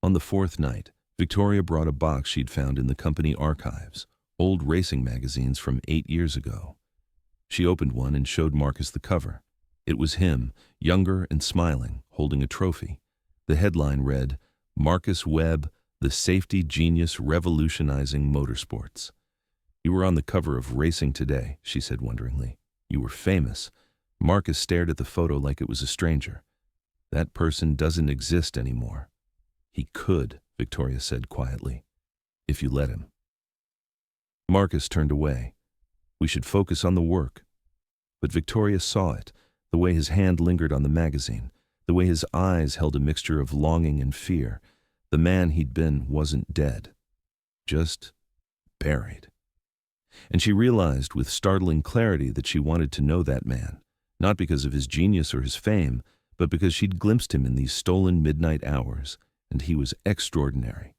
S1: On the 4th night, Victoria brought a box she'd found in the company archives, old racing magazines from 8 years ago. She opened one and showed Marcus the cover. It was him, younger and smiling, holding a trophy. The headline read, "Marcus Webb, the safety genius revolutionizing motorsports." "You were on the cover of Racing Today," she said wonderingly. "You were famous." Marcus stared at the photo like it was a stranger. "That person doesn't exist anymore." "He could," Victoria said quietly, "if you let him." Marcus turned away. "We should focus on the work." But Victoria saw it, the way his hand lingered on the magazine, the way his eyes held a mixture of longing and fear. The man he'd been wasn't dead, just buried. And she realized with startling clarity that she wanted to know that man, not because of his genius or his fame, but because she'd glimpsed him in these stolen midnight hours, and he was extraordinary.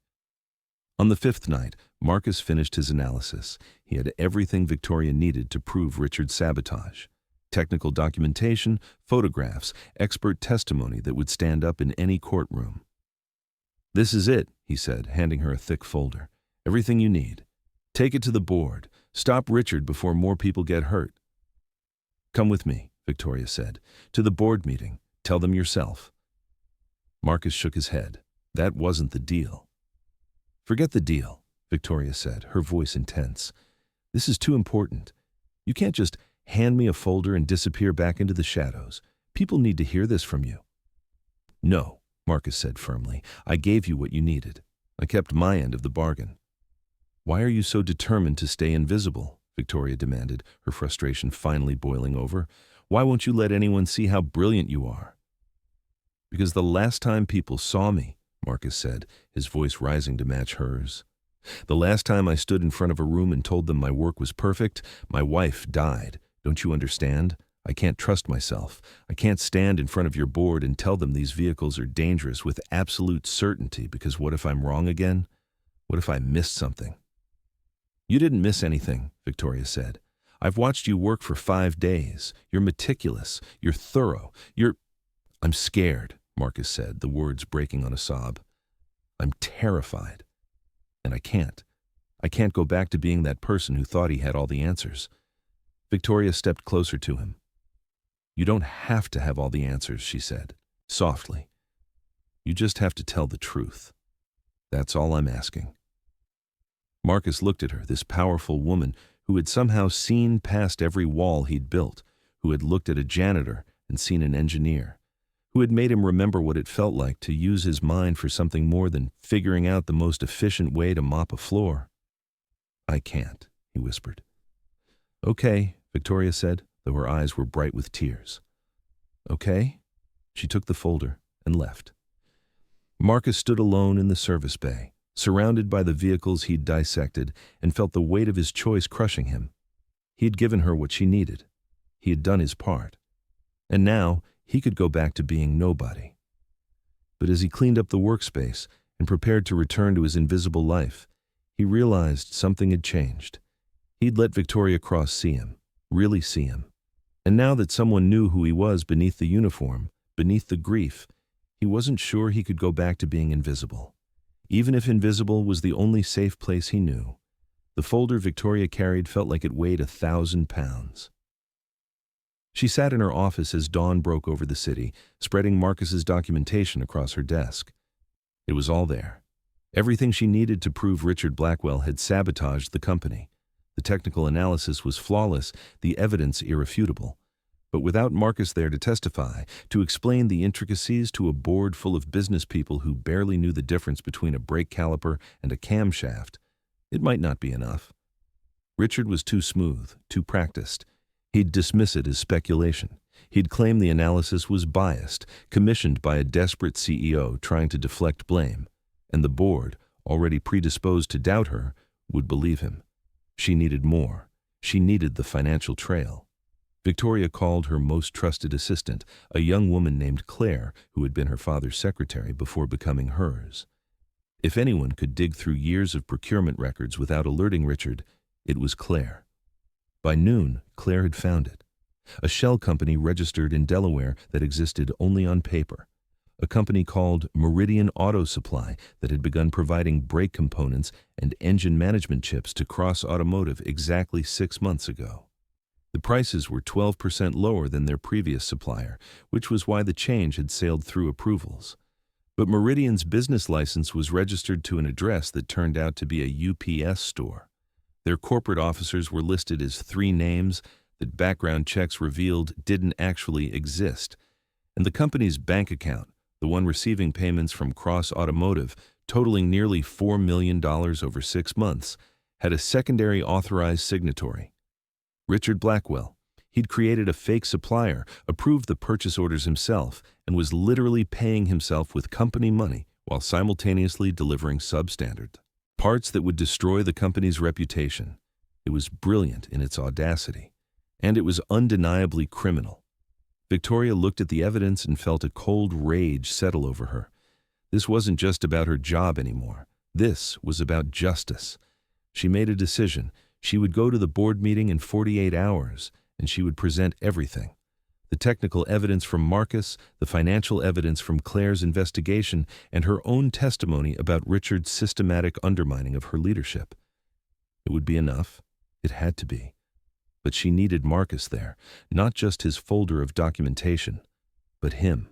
S1: On the fifth night, Marcus finished his analysis. He had everything Victoria needed to prove Richard's sabotage. Technical documentation, photographs, expert testimony that would stand up in any courtroom. "This is it," he said, handing her a thick folder. "Everything you need. Take it to the board. Stop Richard before more people get hurt." "Come with me," Victoria said. "To the board meeting. Tell them yourself." Marcus shook his head. That wasn't the deal. "Forget the deal," Victoria said, her voice intense. "This is too important. You can't just hand me a folder and disappear back into the shadows. People need to hear this from you." "No," Marcus said firmly. "I gave you what you needed. I kept my end of the bargain." "Why are you so determined to stay invisible?" Victoria demanded, her frustration finally boiling over. "Why won't you let anyone see how brilliant you are?" "Because the last time people saw me," Marcus said, his voice rising to match hers, "the last time I stood in front of a room and told them my work was perfect, my wife died. Don't you understand? I can't trust myself. I can't stand in front of your board and tell them these vehicles are dangerous with absolute certainty, because what if I'm wrong again? What if I missed something?" "You didn't miss anything," Victoria said. "I've watched you work for 5 days. You're meticulous. You're thorough. I'm scared," Marcus said, the words breaking on a sob. "I'm terrified. And I can't. I can't go back to being that person who thought he had all the answers." Victoria stepped closer to him. "You don't have to have all the answers," she said, softly. "You just have to tell the truth. That's all I'm asking." Marcus looked at her, this powerful woman who had somehow seen past every wall he'd built, who had looked at a janitor and seen an engineer, who had made him remember what it felt like to use his mind for something more than figuring out the most efficient way to mop a floor. "I can't," he whispered. "Okay," Victoria said, though her eyes were bright with tears. "Okay?" She took the folder and left. Marcus stood alone in the service bay, surrounded by the vehicles he'd dissected, and felt the weight of his choice crushing him. He'd given her what she needed. He had done his part. And now he could go back to being nobody. But as he cleaned up the workspace and prepared to return to his invisible life, he realized something had changed. He'd let Victoria Cross see him, really see him. And now that someone knew who he was beneath the uniform, beneath the grief, he wasn't sure he could go back to being invisible. Even if invisible was the only safe place he knew, the folder Victoria carried felt like it weighed 1,000 pounds. She sat in her office as dawn broke over the city, spreading Marcus's documentation across her desk. It was all there. Everything she needed to prove Richard Blackwell had sabotaged the company. The technical analysis was flawless, the evidence irrefutable. But without Marcus there to testify, to explain the intricacies to a board full of business people who barely knew the difference between a brake caliper and a camshaft, it might not be enough. Richard was too smooth, too practiced. He'd dismiss it as speculation. He'd claim the analysis was biased, commissioned by a desperate CEO trying to deflect blame. And the board, already predisposed to doubt her, would believe him. She needed more. She needed the financial trail. Victoria called her most trusted assistant, a young woman named Claire, who had been her father's secretary before becoming hers. If anyone could dig through years of procurement records without alerting Richard, it was Claire. By noon, Claire had found it. A shell company registered in Delaware that existed only on paper. A company called Meridian Auto Supply that had begun providing brake components and engine management chips to Cross Automotive exactly 6 months ago. The prices were 12% lower than their previous supplier, which was why the change had sailed through approvals. But Meridian's business license was registered to an address that turned out to be a UPS store. Their corporate officers were listed as 3 names that background checks revealed didn't actually exist. And the company's bank account, the one receiving payments from Cross Automotive, totaling nearly $4 million over 6 months, had a secondary authorized signatory. Richard Blackwell. He'd created a fake supplier, approved the purchase orders himself, and was literally paying himself with company money while simultaneously delivering substandard parts that would destroy the company's reputation. It was brilliant in its audacity, and it was undeniably criminal. Victoria looked at the evidence and felt a cold rage settle over her. This wasn't just about her job anymore. This was about justice. She made a decision. She would go to the board meeting in 48 hours, and she would present everything. The technical evidence from Marcus, the financial evidence from Claire's investigation, and her own testimony about Richard's systematic undermining of her leadership. It would be enough. It had to be. But she needed Marcus there, not just his folder of documentation, but him.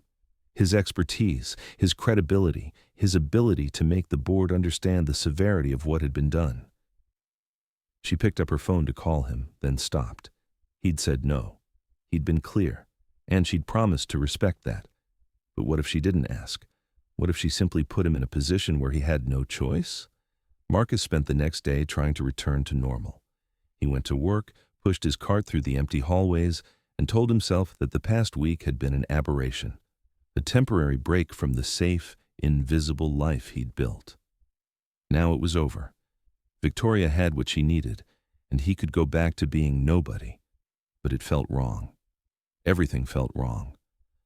S1: His expertise, his credibility, his ability to make the board understand the severity of what had been done. She picked up her phone to call him, then stopped. He'd said no. He'd been clear, and she'd promised to respect that. But what if she didn't ask? What if she simply put him in a position where he had no choice? Marcus spent the next day trying to return to normal. He went to work, pushed his cart through the empty hallways, and told himself that the past week had been an aberration, a temporary break from the safe, invisible life he'd built. Now it was over. Victoria had what she needed, and he could go back to being nobody. But it felt wrong. Everything felt wrong.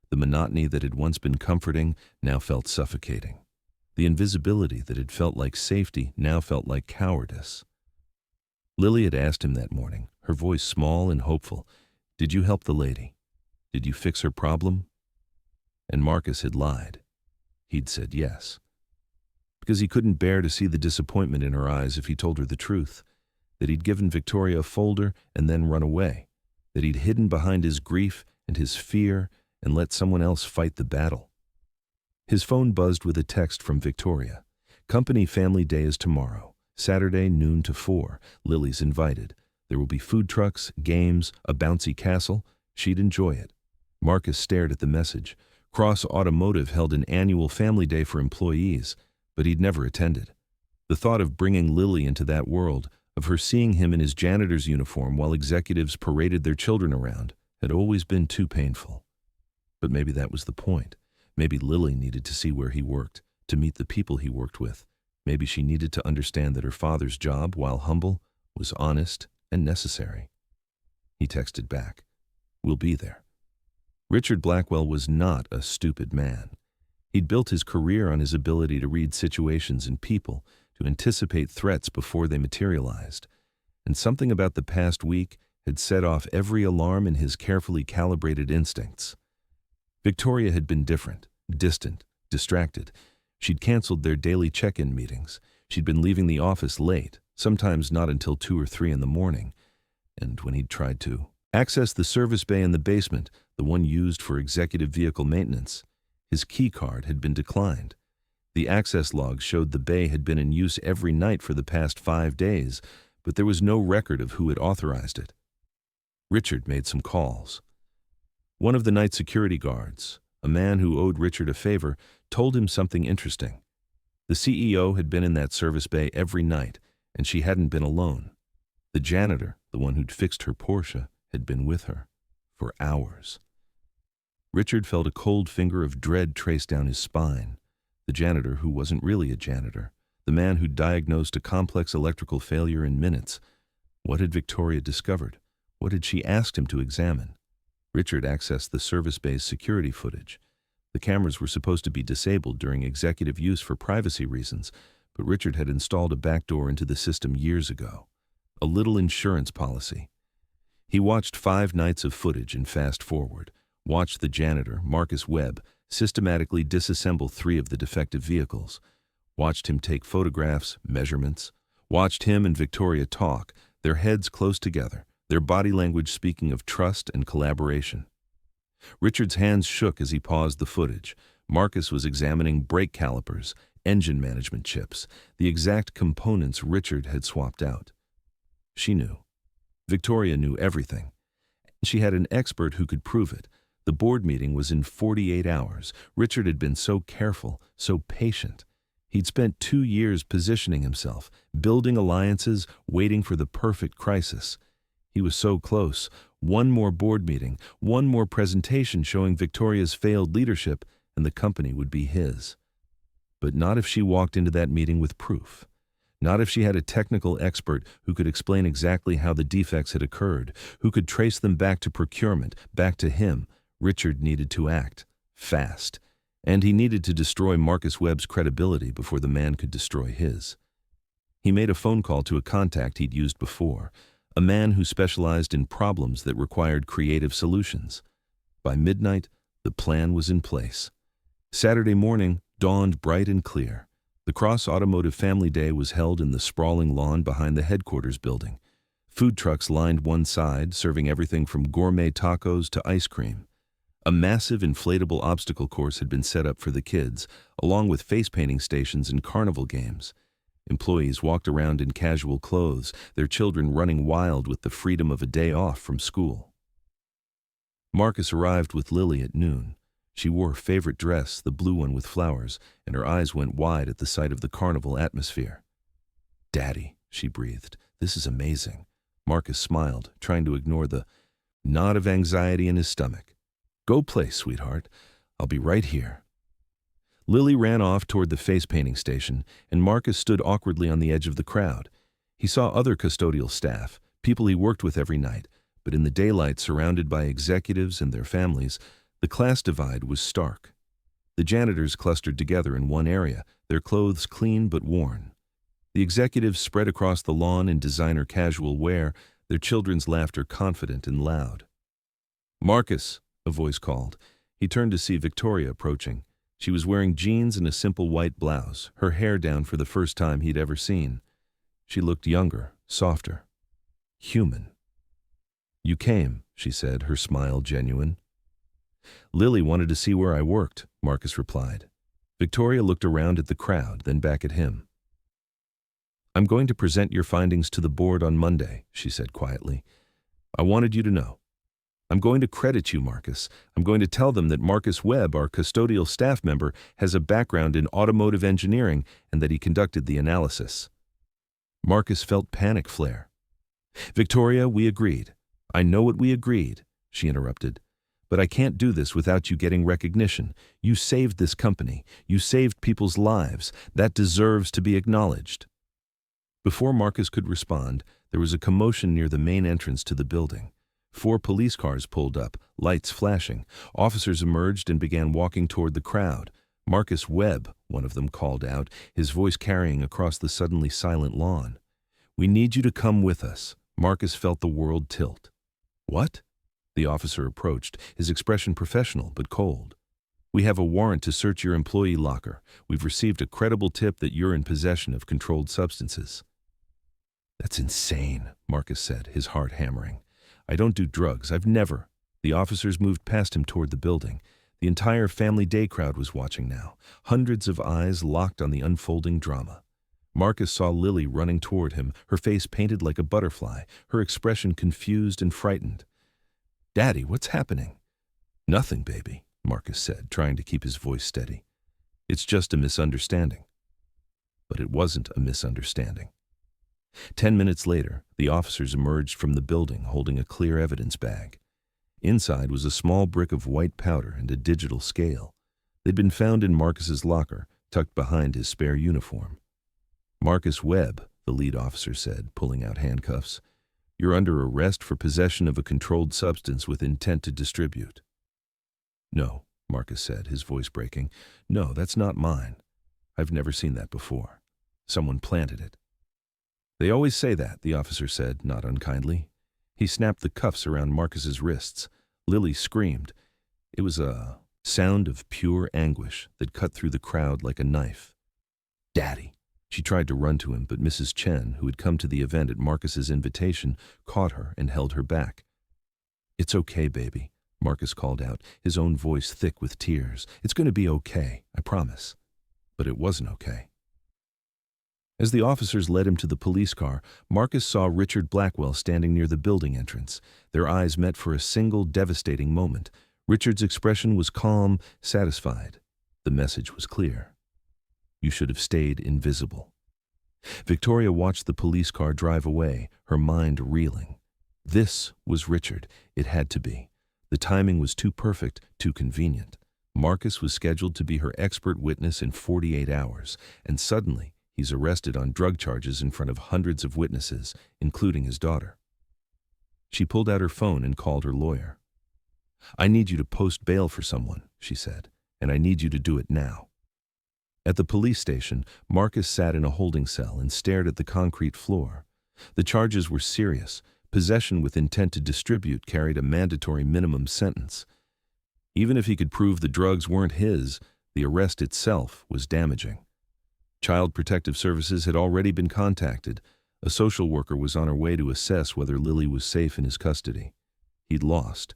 S1: The monotony that had once been comforting now felt suffocating. The invisibility that had felt like safety now felt like cowardice. Lily had asked him that morning, her voice small and hopeful, "Did you help the lady? Did you fix her problem?" And Marcus had lied. He'd said yes. Because he couldn't bear to see the disappointment in her eyes if he told her the truth, that he'd given Victoria a folder and then run away, that he'd hidden behind his grief and his fear and let someone else fight the battle. His phone buzzed with a text from Victoria. "Company family day is tomorrow, Saturday noon to 4. Lily's invited. There will be food trucks, games, a bouncy castle. She'd enjoy it." Marcus stared at the message. Cross Automotive held an annual family day for employees, but he'd never attended. The thought of bringing Lily into that world, of her seeing him in his janitor's uniform while executives paraded their children around, had always been too painful. But maybe that was the point. Maybe Lily needed to see where he worked, to meet the people he worked with. Maybe she needed to understand that her father's job, while humble, was honest and necessary. He texted back, "We'll be there." Richard Blackwell was not a stupid man. He'd built his career on his ability to read situations and people, to anticipate threats before they materialized. And something about the past week had set off every alarm in his carefully calibrated instincts. Victoria had been different, distant, distracted. She'd canceled their daily check-in meetings. She'd been leaving the office late, sometimes not until 2 or 3 in the morning. And when he'd tried to access the service bay in the basement, the one used for executive vehicle maintenance, his key card had been declined. The access logs showed the bay had been in use every night for the past 5 days, but there was no record of who had authorized it. Richard made some calls. One of the night security guards, a man who owed Richard a favor, told him something interesting. The CEO had been in that service bay every night, and she hadn't been alone. The janitor, the one who'd fixed her Porsche, had been with her for hours. Richard felt a cold finger of dread trace down his spine. The janitor who wasn't really a janitor, the man who'd diagnosed a complex electrical failure in minutes. What had Victoria discovered? What had she asked him to examine? Richard accessed the service bay's security footage. The cameras were supposed to be disabled during executive use for privacy reasons, but Richard had installed a backdoor into the system years ago. A little insurance policy. He watched 5 nights of footage in fast forward, watched the janitor, Marcus Webb, systematically disassemble 3 of the defective vehicles, watched him take photographs, measurements, watched him and Victoria talk, their heads close together, their body language speaking of trust and collaboration. Richard's hands shook as he paused the footage. Marcus was examining brake calipers, engine management chips, the exact components Richard had swapped out. She knew. Victoria knew everything. She had an expert who could prove it. The board meeting was in 48 hours. Richard had been so careful, so patient. He'd spent 2 years positioning himself, building alliances, waiting for the perfect crisis. He was so close. One more board meeting, one more presentation showing Victoria's failed leadership, and the company would be his. But not if she walked into that meeting with proof. Not if she had a technical expert who could explain exactly how the defects had occurred, who could trace them back to procurement, back to him. Richard needed to act. Fast. And he needed to destroy Marcus Webb's credibility before the man could destroy his. He made a phone call to a contact he'd used before, a man who specialized in problems that required creative solutions. By midnight, the plan was in place. Saturday morning dawned bright and clear. The Cross Automotive Family Day was held in the sprawling lawn behind the headquarters building. Food trucks lined one side, serving everything from gourmet tacos to ice cream. A massive inflatable obstacle course had been set up for the kids, along with face-painting stations and carnival games. Employees walked around in casual clothes, their children running wild with the freedom of a day off from school. Marcus arrived with Lily at noon. She wore her favorite dress, the blue one with flowers, and her eyes went wide at the sight of the carnival atmosphere. "Daddy," she breathed, "this is amazing." Marcus smiled, trying to ignore the knot of anxiety in his stomach. "Go play, sweetheart. I'll be right here." Lily ran off toward the face-painting station, and Marcus stood awkwardly on the edge of the crowd. He saw other custodial staff, people he worked with every night, but in the daylight surrounded by executives and their families, the class divide was stark. The janitors clustered together in one area, their clothes clean but worn. The executives spread across the lawn in designer casual wear, their children's laughter confident and loud. "Marcus," a voice called. He turned to see Victoria approaching. She was wearing jeans and a simple white blouse, her hair down for the first time he'd ever seen. She looked younger, softer, human. "You came," she said, her smile genuine. "Lily wanted to see where I worked," Marcus replied. Victoria looked around at the crowd, then back at him. "I'm going to present your findings to the board on Monday," she said quietly. "I wanted you to know. I'm going to credit you, Marcus. I'm going to tell them that Marcus Webb, our custodial staff member, has a background in automotive engineering and that he conducted the analysis." Marcus felt panic flare. "Victoria, we agreed. I know what we agreed," she interrupted. "But I can't do this without you getting recognition. You saved this company. You saved people's lives. That deserves to be acknowledged." Before Marcus could respond, there was a commotion near the main entrance to the building. 4 police cars pulled up, lights flashing. Officers emerged and began walking toward the crowd. "Marcus Webb," one of them called out, his voice carrying across the suddenly silent lawn. "We need you to come with us." Marcus felt the world tilt. "What?" The officer approached, his expression professional but cold. "We have a warrant to search your employee locker. We've received a credible tip that you're in possession of controlled substances." "That's insane," Marcus said, his heart hammering. "I don't do drugs. I've never." The officers moved past him toward the building. The entire Family Day crowd was watching now, hundreds of eyes locked on the unfolding drama. Marcus saw Lily running toward him, her face painted like a butterfly, her expression confused and frightened. "Daddy, what's happening?" "Nothing, baby," Marcus said, trying to keep his voice steady. "It's just a misunderstanding." But it wasn't a misunderstanding. 10 minutes later, the officers emerged from the building holding a clear evidence bag. Inside was a small brick of white powder and a digital scale. They'd been found in Marcus's locker, tucked behind his spare uniform. "Marcus Webb," the lead officer said, pulling out handcuffs. "You're under arrest for possession of a controlled substance with intent to distribute." "No," Marcus said, his voice breaking. "No, that's not mine. I've never seen that before. Someone planted it." "They always say that," the officer said, not unkindly. He snapped the cuffs around Marcus's wrists. Lily screamed. It was a sound of pure anguish that cut through the crowd like a knife. "Daddy!" She tried to run to him, but Mrs. Chen, who had come to the event at Marcus's invitation, caught her and held her back. "It's okay, baby," Marcus called out, his own voice thick with tears. "It's going to be okay, I promise." But it wasn't okay. As the officers led him to the police car, Marcus saw Richard Blackwell standing near the building entrance. Their eyes met for a single devastating moment. Richard's expression was calm, satisfied. The message was clear. You should have stayed invisible. Victoria watched the police car drive away, her mind reeling. This was Richard. It had to be. The timing was too perfect, too convenient. Marcus was scheduled to be her expert witness in 48 hours, and suddenly, he's arrested on drug charges in front of hundreds of witnesses, including his daughter. She pulled out her phone and called her lawyer. "I need you to post bail for someone," she said, and I need you to do it now." At the police station, Marcus sat in a holding cell and stared at the concrete floor. The charges were serious. Possession with intent to distribute carried a mandatory minimum sentence. Even if he could prove the drugs weren't his, the arrest itself was damaging. Child Protective Services had already been contacted. A social worker was on her way to assess whether Lily was safe in his custody. He'd lost.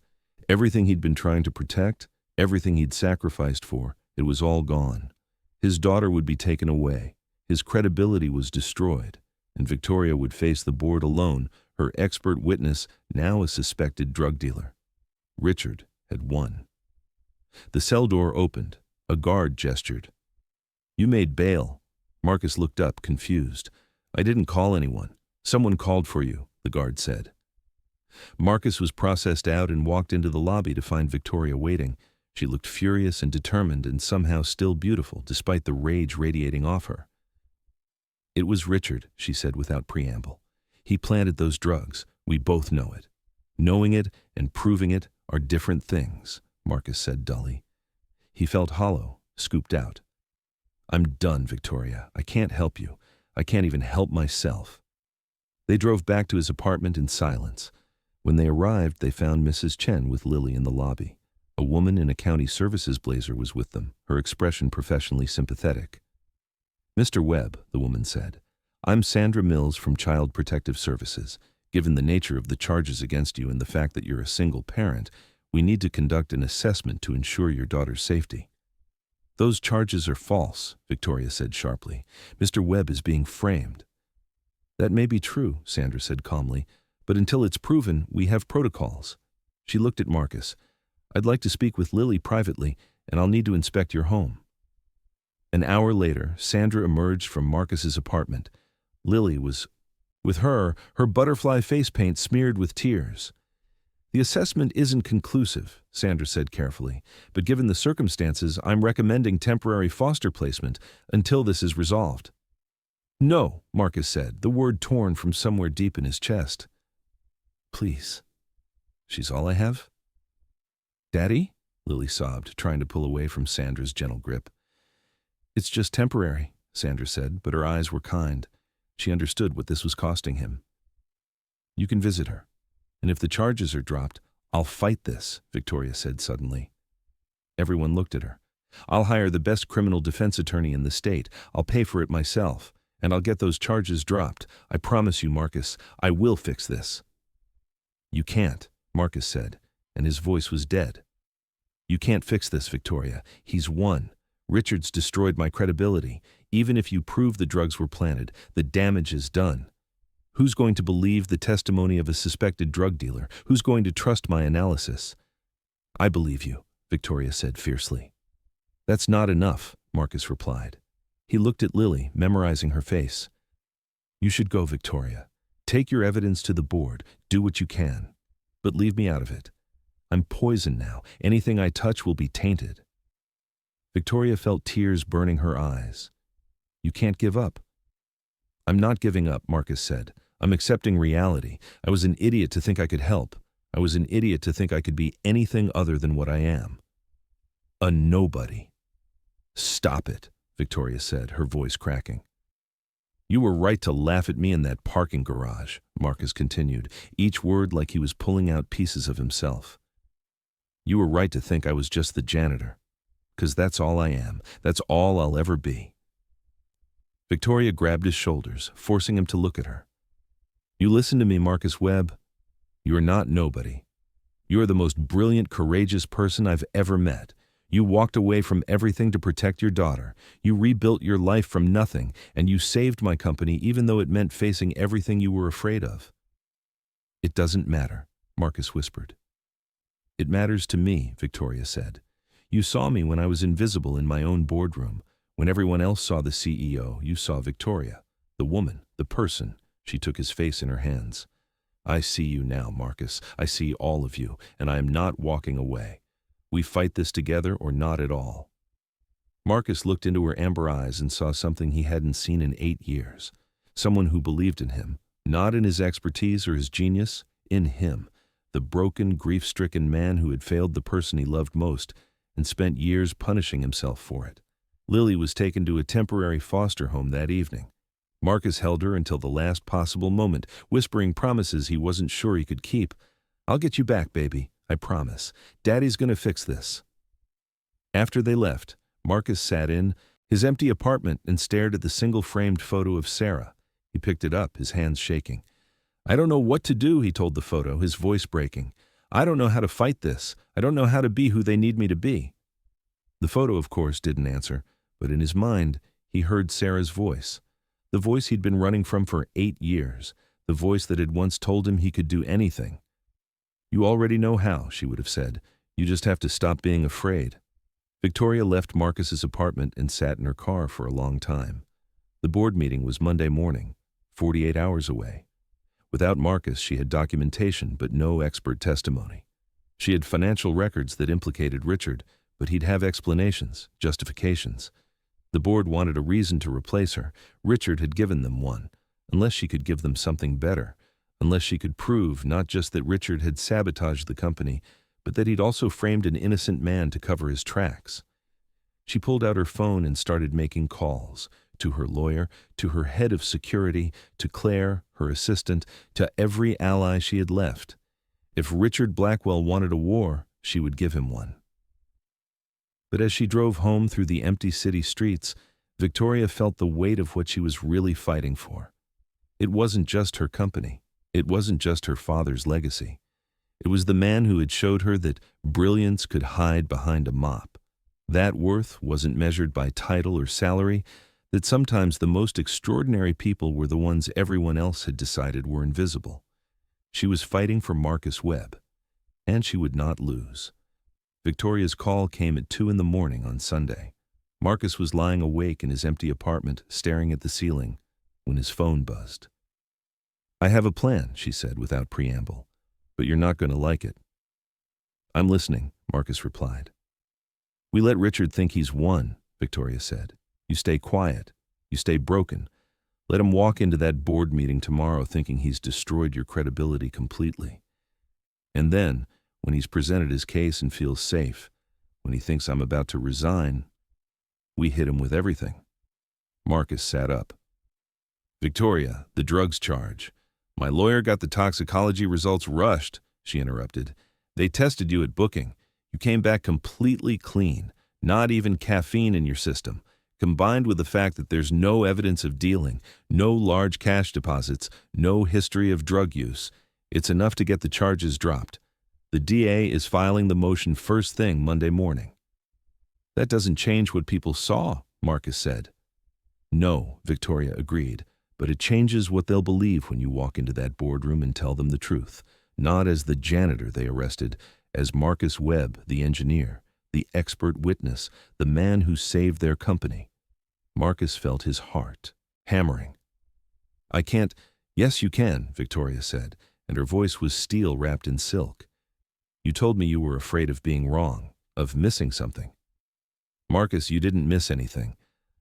S1: Everything he'd been trying to protect, everything he'd sacrificed for, it was all gone. His daughter would be taken away. His credibility was destroyed, and Victoria would face the board alone, her expert witness, now a suspected drug dealer. Richard had won. The cell door opened. A guard gestured. "You made bail." Marcus looked up, confused. "I didn't call anyone. Someone called for you," the guard said. Marcus was processed out and walked into the lobby to find Victoria waiting. She looked furious and determined and somehow still beautiful, despite the rage radiating off her. "It was Richard," she said without preamble. "He planted those drugs. We both know it." "Knowing it and proving it are different things," Marcus said dully. He felt hollow, scooped out. "I'm done, Victoria. I can't help you. I can't even help myself." They drove back to his apartment in silence. When they arrived, they found Mrs. Chen with Lily in the lobby. A woman in a county services blazer was with them, her expression professionally sympathetic. "Mr. Webb," the woman said, "I'm Sandra Mills from Child Protective Services. Given the nature of the charges against you and the fact that you're a single parent, we need to conduct an assessment to ensure your daughter's safety." "Those charges are false," Victoria said sharply. "Mr. Webb is being framed." "That may be true," Sandra said calmly, "but until it's proven, we have protocols." She looked at Marcus. "I'd like to speak with Lily privately, and I'll need to inspect your home." An hour later, Sandra emerged from Marcus's apartment. Lily was with her butterfly face paint smeared with tears. "The assessment isn't conclusive," Sandra said carefully, "but given the circumstances, I'm recommending temporary foster placement until this is resolved." "No," Marcus said, the word torn from somewhere deep in his chest. "Please. She's all I have?" "Daddy?" Lily sobbed, trying to pull away from Sandra's gentle grip. "It's just temporary," Sandra said, but her eyes were kind. She understood what this was costing him. "You can visit her. And if the charges are dropped, I'll fight this," Victoria said suddenly. Everyone looked at her. "I'll hire the best criminal defense attorney in the state. I'll pay for it myself. And I'll get those charges dropped. I promise you, Marcus, I will fix this." "You can't," Marcus said, and his voice was dead. "You can't fix this, Victoria. He's won. Richard's destroyed my credibility. Even if you prove the drugs were planted, the damage is done. Who's going to believe the testimony of a suspected drug dealer? Who's going to trust my analysis?" "I believe you," Victoria said fiercely. "That's not enough," Marcus replied. He looked at Lily, memorizing her face. "You should go, Victoria. Take your evidence to the board. Do what you can. But leave me out of it. I'm poisoned now. Anything I touch will be tainted." Victoria felt tears burning her eyes. "You can't give up." "I'm not giving up," Marcus said. "I'm accepting reality. I was an idiot to think I could help. I was an idiot to think I could be anything other than what I am. A nobody." "Stop it," Victoria said, her voice cracking. "You were right to laugh at me in that parking garage," Marcus continued, each word like he was pulling out pieces of himself. "You were right to think I was just the janitor. 'Cause that's all I am. That's all I'll ever be." Victoria grabbed his shoulders, forcing him to look at her. "You listen to me, Marcus Webb. You are not nobody. You are the most brilliant, courageous person I've ever met. You walked away from everything to protect your daughter. You rebuilt your life from nothing, and you saved my company even though it meant facing everything you were afraid of." "It doesn't matter," Marcus whispered. "It matters to me," Victoria said. "You saw me when I was invisible in my own boardroom. When everyone else saw the CEO, you saw Victoria, the woman, the person." She took his face in her hands. "I see you now, Marcus. I see all of you, and I am not walking away. We fight this together or not at all." Marcus looked into her amber eyes and saw something he hadn't seen in 8 years. Someone who believed in him, not in his expertise or his genius, in him, the broken, grief-stricken man who had failed the person he loved most, and spent years punishing himself for it. Lily was taken to a temporary foster home that evening. Marcus held her until the last possible moment, whispering promises he wasn't sure he could keep. "I'll get you back, baby. I promise. Daddy's gonna fix this." After they left, Marcus sat in his empty apartment and stared at the single-framed photo of Sarah. He picked it up, his hands shaking. "I don't know what to do," he told the photo, his voice breaking. "I don't know how to fight this. I don't know how to be who they need me to be." The photo, of course, didn't answer, but in his mind, he heard Sarah's voice. The voice he'd been running from for 8 years. The voice that had once told him he could do anything. "You already know how," she would have said. "You just have to stop being afraid." Victoria left Marcus's apartment and sat in her car for a long time. The board meeting was Monday morning, 48 hours away. Without Marcus, she had documentation but no expert testimony. She had financial records that implicated Richard, but he'd have explanations, justifications. The board wanted a reason to replace her. Richard had given them one, unless she could give them something better, unless she could prove not just that Richard had sabotaged the company, but that he'd also framed an innocent man to cover his tracks. She pulled out her phone and started making calls, to her lawyer, to her head of security, to Claire, her assistant, to every ally she had left. If Richard Blackwell wanted a war, she would give him one. But as she drove home through the empty city streets, Victoria felt the weight of what she was really fighting for. It wasn't just her company. It wasn't just her father's legacy. It was the man who had showed her that brilliance could hide behind a mop. That worth wasn't measured by title or salary, that sometimes the most extraordinary people were the ones everyone else had decided were invisible. She was fighting for Marcus Webb, and she would not lose. Victoria's call came at 2 a.m. on Sunday. Marcus was lying awake in his empty apartment, staring at the ceiling, when his phone buzzed. "I have a plan," she said without preamble, "but you're not going to like it." "I'm listening," Marcus replied. "We let Richard think he's won," Victoria said. "You stay quiet. You stay broken. Let him walk into that board meeting tomorrow thinking he's destroyed your credibility completely. And then, when he's presented his case and feels safe, when he thinks I'm about to resign, we hit him with everything." Marcus sat up. "Victoria, the drugs charge. My lawyer got the toxicology results rushed," she interrupted. "They tested you at booking. You came back completely clean, not even caffeine in your system. Combined with the fact that there's no evidence of dealing, no large cash deposits, no history of drug use, it's enough to get the charges dropped. The DA is filing the motion first thing Monday morning." "That doesn't change what people saw," Marcus said. "No," Victoria agreed, "but it changes what they'll believe when you walk into that boardroom and tell them the truth, not as the janitor they arrested, as Marcus Webb, the engineer, the expert witness, the man who saved their company." Marcus felt his heart hammering. "I can't—" "Yes, you can," Victoria said, and her voice was steel wrapped in silk. "You told me you were afraid of being wrong, of missing something." "Marcus, you didn't miss anything.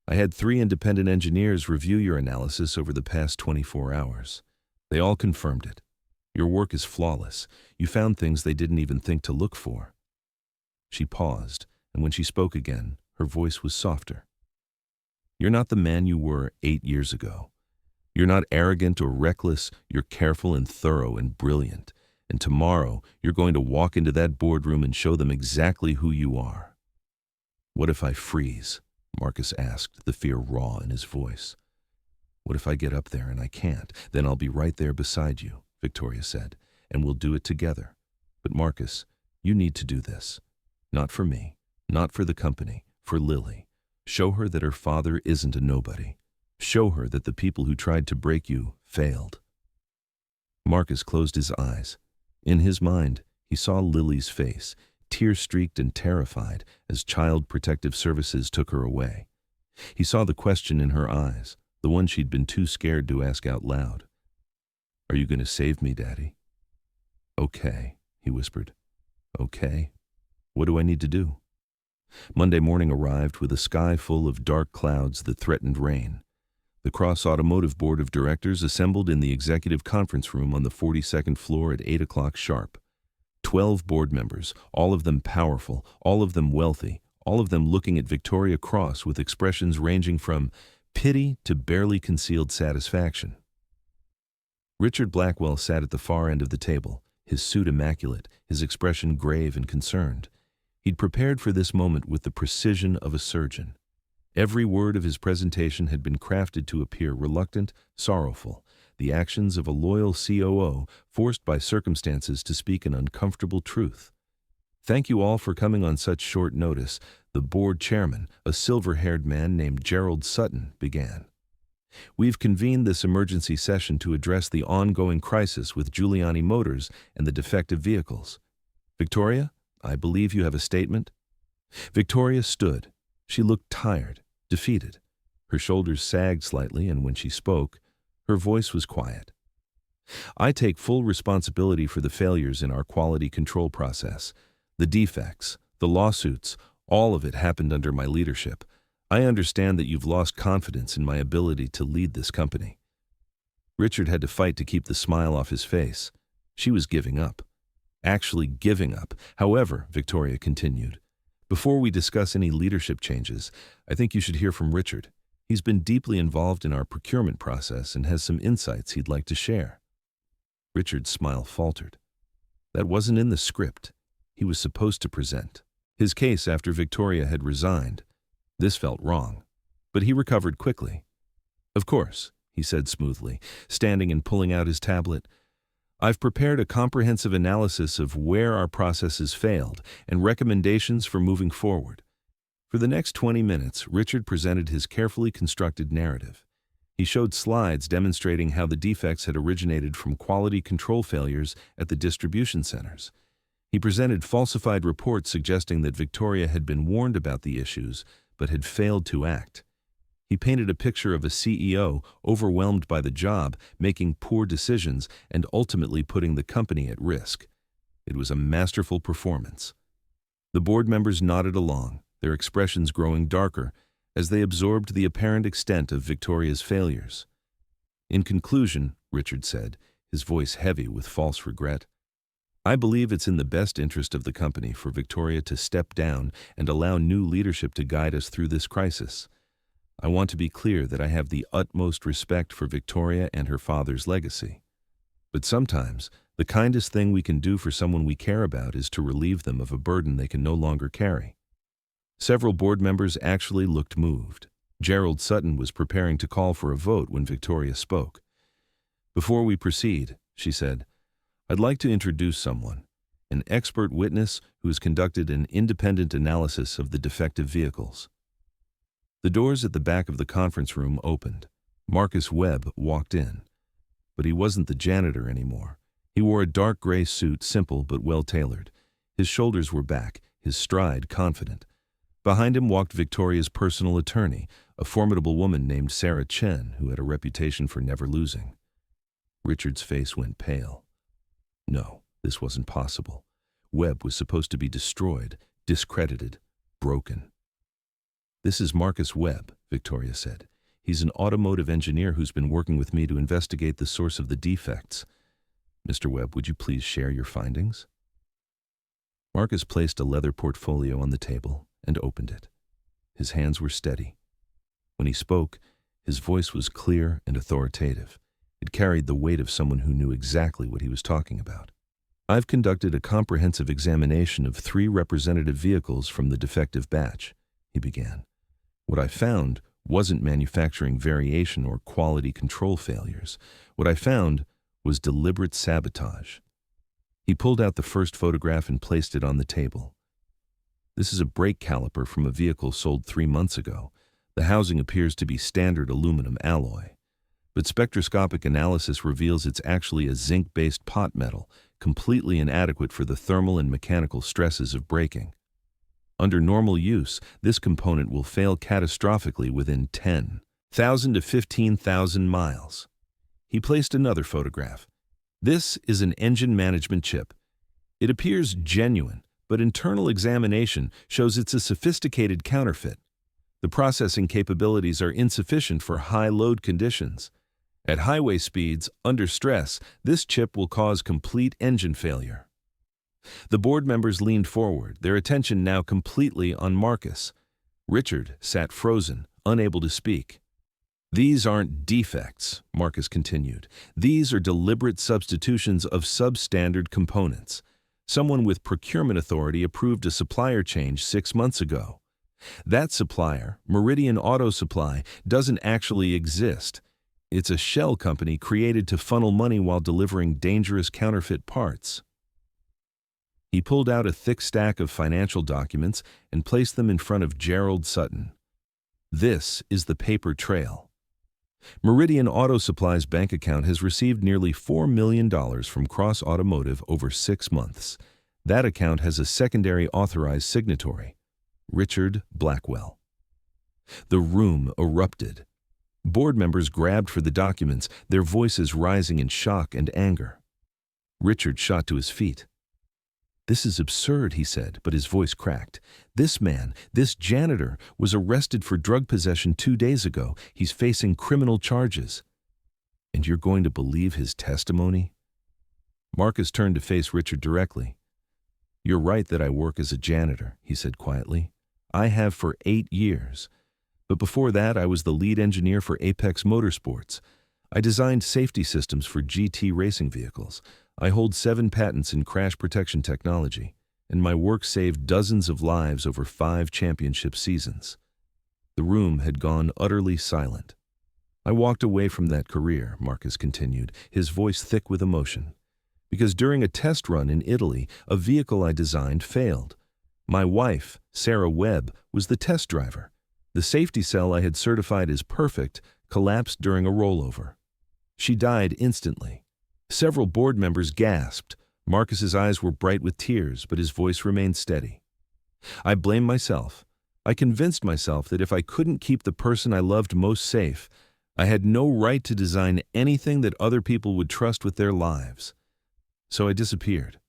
S1: I had 3 independent engineers review your analysis over the past 24 hours. They all confirmed it. Your work is flawless. You found things they didn't even think to look for." She paused, and when she spoke again, her voice was softer. "You're not the man you were 8 years ago. You're not arrogant or reckless. You're careful and thorough and brilliant. And tomorrow, you're going to walk into that boardroom and show them exactly who you are." "What if I freeze?" Marcus asked, the fear raw in his voice. "What if I get up there and I can't? Then I'll be right there beside you," Victoria said, "and we'll do it together. But Marcus, you need to do this. Not for me, not for the company, for Lily. Show her that her father isn't a nobody. Show her that the people who tried to break you failed." Marcus closed his eyes. In his mind, he saw Lily's face, tear-streaked and terrified, as Child Protective Services took her away. He saw the question in her eyes, the one she'd been too scared to ask out loud. "Are you going to save me, Daddy?" "Okay," he whispered. "Okay. What do I need to do?" Monday morning arrived with a sky full of dark clouds that threatened rain. The Cross Automotive Board of Directors assembled in the executive conference room on the 42nd floor at 8 o'clock sharp. 12 board members, all of them powerful, all of them wealthy, all of them looking at Victoria Cross with expressions ranging from pity to barely concealed satisfaction. Richard Blackwell sat at the far end of the table, his suit immaculate, his expression grave and concerned. He'd prepared for this moment with the precision of a surgeon. Every word of his presentation had been crafted to appear reluctant, sorrowful, the actions of a loyal COO forced by circumstances to speak an uncomfortable truth. "Thank you all for coming on such short notice," the board chairman, a silver-haired man named Gerald Sutton, began. "We've convened this emergency session to address the ongoing crisis with Giuliani Motors and the defective vehicles. Victoria, I believe you have a statement?" Victoria stood. She looked tired, defeated. Her shoulders sagged slightly, and when she spoke, her voice was quiet. "I take full responsibility for the failures in our quality control process. The defects, the lawsuits, all of it happened under my leadership. I understand that you've lost confidence in my ability to lead this company." Richard had to fight to keep the smile off his face. She was giving up. Actually giving up. "However," Victoria continued, "before we discuss any leadership changes, I think you should hear from Richard. He's been deeply involved in our procurement process and has some insights he'd like to share." Richard's smile faltered. That wasn't in the script. He was supposed to present his case after Victoria had resigned. This felt wrong, but he recovered quickly. "Of course," he said smoothly, standing and pulling out his tablet. "I've prepared a comprehensive analysis of where our processes failed and recommendations for moving forward." For the next 20 minutes, Richard presented his carefully constructed narrative. He showed slides demonstrating how the defects had originated from quality control failures at the distribution centers. He presented falsified reports suggesting that Victoria had been warned about the issues, but had failed to act. He painted a picture of a CEO overwhelmed by the job, making poor decisions, and ultimately putting the company at risk. It was a masterful performance. The board members nodded along, their expressions growing darker as they absorbed the apparent extent of Victoria's failures. "In conclusion," Richard said, his voice heavy with false regret, "I believe it's in the best interest of the company for Victoria to step down and allow new leadership to guide us through this crisis. I want to be clear that I have the utmost respect for Victoria and her father's legacy. But sometimes, the kindest thing we can do for someone we care about is to relieve them of a burden they can no longer carry." Several board members actually looked moved. Gerald Sutton was preparing to call for a vote when Victoria spoke. "Before we proceed," she said, "I'd like to introduce someone, an expert witness who has conducted an independent analysis of the defective vehicles." The doors at the back of the conference room opened. Marcus Webb walked in. But he wasn't the janitor anymore. He wore a dark gray suit, simple but well-tailored. His shoulders were back, his stride confident. Behind him walked Victoria's personal attorney, a formidable woman named Sarah Chen, who had a reputation for never losing. Richard's face went pale. No, this wasn't possible. Webb was supposed to be destroyed, discredited, broken. "This is Marcus Webb," Victoria said. "He's an automotive engineer who's been working with me to investigate the source of the defects. Mr. Webb, would you please share your findings?" Marcus placed a leather portfolio on the table and opened it. His hands were steady. When he spoke, his voice was clear and authoritative. It carried the weight of someone who knew exactly what he was talking about. "I've conducted a comprehensive examination of 3 representative vehicles from the defective batch," he began. "What I found wasn't manufacturing variation or quality control failures. What I found was deliberate sabotage." He pulled out the first photograph and placed it on the table. "This is a brake caliper from a vehicle sold 3 months ago. The housing appears to be standard aluminum alloy. But spectroscopic analysis reveals it's actually a zinc-based pot metal, completely inadequate for the thermal and mechanical stresses of braking. Under normal use, this component will fail catastrophically within 10,000 to 15,000 miles." He placed another photograph. "This is an engine management chip. It appears genuine, but internal examination shows it's a sophisticated counterfeit. The processing capabilities are insufficient for high load conditions. At highway speeds, under stress, this chip will cause complete engine failure." The board members leaned forward, their attention now completely on Marcus. Richard sat frozen, unable to speak. "These aren't defects," Marcus continued. "These are deliberate substitutions of substandard components. Someone with procurement authority approved a supplier change 6 months ago. That supplier, Meridian Auto Supply, doesn't actually exist. It's a shell company created to funnel money while delivering dangerous counterfeit parts." He pulled out a thick stack of financial documents and placed them in front of Gerald Sutton. "This is the paper trail. Meridian Auto Supply's bank account has received nearly $4 million from Cross Automotive over 6 months. That account has a secondary authorized signatory, Richard Blackwell." The room erupted. Board members grabbed for the documents, their voices rising in shock and anger. Richard shot to his feet. "This is absurd," he said, but his voice cracked. "This man, this janitor, was arrested for drug possession 2 days ago. He's facing criminal charges. And you're going to believe his testimony?" Marcus turned to face Richard directly. "You're right that I work as a janitor," he said quietly. "I have for 8 years. But before that, I was the lead engineer for Apex Motorsports. I designed safety systems for GT racing vehicles. I hold 7 patents in crash protection technology, and my work saved dozens of lives over 5 championship seasons." The room had gone utterly silent. "I walked away from that career," Marcus continued, his voice thick with emotion, "because during a test run in Italy, a vehicle I designed failed. My wife, Sarah Webb, was the test driver. The safety cell I had certified as perfect collapsed during a rollover. She died instantly." Several board members gasped. Marcus's eyes were bright with tears, but his voice remained steady. "I blame myself. I convinced myself that if I couldn't keep the person I loved most safe, I had no right to design anything that other people would trust with their lives. So I disappeared.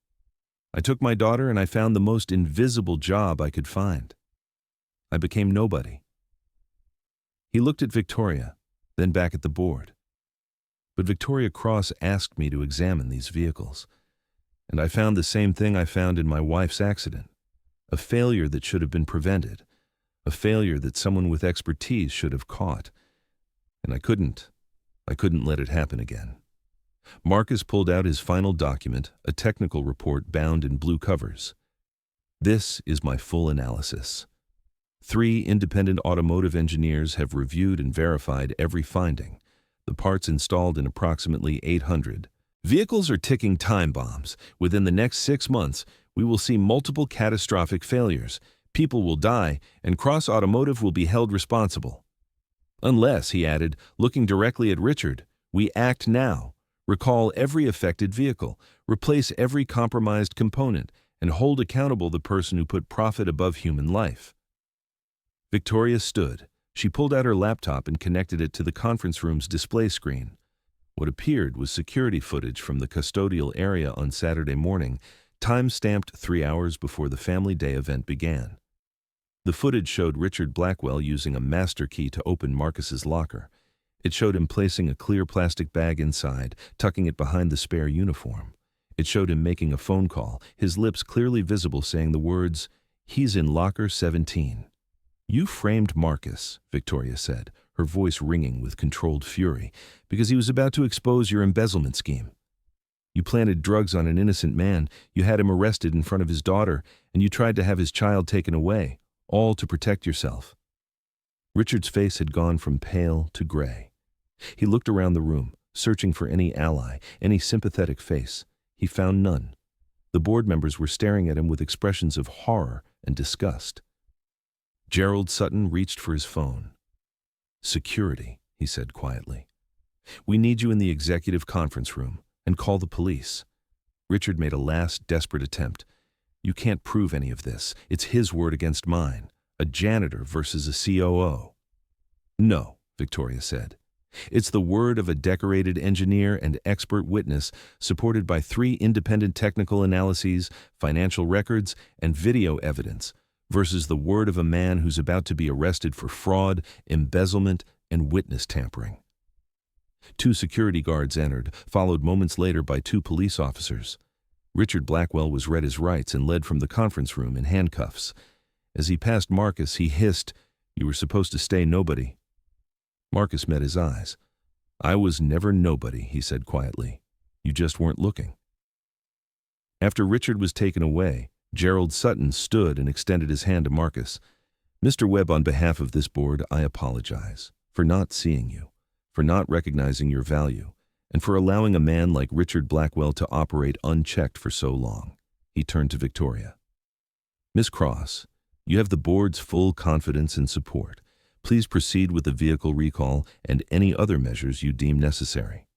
S1: I took my daughter and I found the most invisible job I could find. I became nobody." He looked at Victoria, then back at the board. "But Victoria Cross asked me to examine these vehicles, and I found the same thing I found in my wife's accident, a failure that should have been prevented, a failure that someone with expertise should have caught. And I couldn't let it happen again." Marcus pulled out his final document, a technical report bound in blue covers. "This is my full analysis. 3 independent automotive engineers have reviewed and verified every finding. The parts installed in approximately 800. Vehicles are ticking time bombs. Within the next 6 months, we will see multiple catastrophic failures. People will die, and Cross Automotive will be held responsible. Unless," he added, looking directly at Richard, "we act now, recall every affected vehicle, replace every compromised component, and hold accountable the person who put profit above human life." Victoria stood. She pulled out her laptop and connected it to the conference room's display screen. What appeared was security footage from the custodial area on Saturday morning, time-stamped 3 hours before the Family Day event began. The footage showed Richard Blackwell using a master key to open Marcus's locker. It showed him placing a clear plastic bag inside, tucking it behind the spare uniform. It showed him making a phone call, his lips clearly visible saying the words, "He's in locker 17. "You framed Marcus," Victoria said, her voice ringing with controlled fury, "because he was about to expose your embezzlement scheme. You planted drugs on an innocent man, you had him arrested in front of his daughter, and you tried to have his child taken away, all to protect yourself." Richard's face had gone from pale to gray. He looked around the room, searching for any ally, any sympathetic face. He found none. The board members were staring at him with expressions of horror and disgust. Gerald Sutton reached for his phone. "Security," he said quietly. "We need you in the executive conference room, and call the police." Richard made a last desperate attempt. "You can't prove any of this. It's his word against mine. A janitor versus a COO." "No," Victoria said. "It's the word of a decorated engineer and expert witness supported by 3 independent technical analyses, financial records, and video evidence, versus the word of a man who's about to be arrested for fraud, embezzlement, and witness tampering." 2 security guards entered, followed moments later by 2 police officers. Richard Blackwell was read his rights and led from the conference room in handcuffs. As he passed Marcus, he hissed, "You were supposed to stay nobody." Marcus met his eyes. "I was never nobody," he said quietly. "You just weren't looking." After Richard was taken away, Gerald Sutton stood and extended his hand to Marcus. "Mr. Webb, on behalf of this board, I apologize for not seeing you, for not recognizing your value, and for allowing a man like Richard Blackwell to operate unchecked for so long." He turned to Victoria. "Miss Cross, you have the board's full confidence and support. Please proceed with the vehicle recall and any other measures you deem necessary."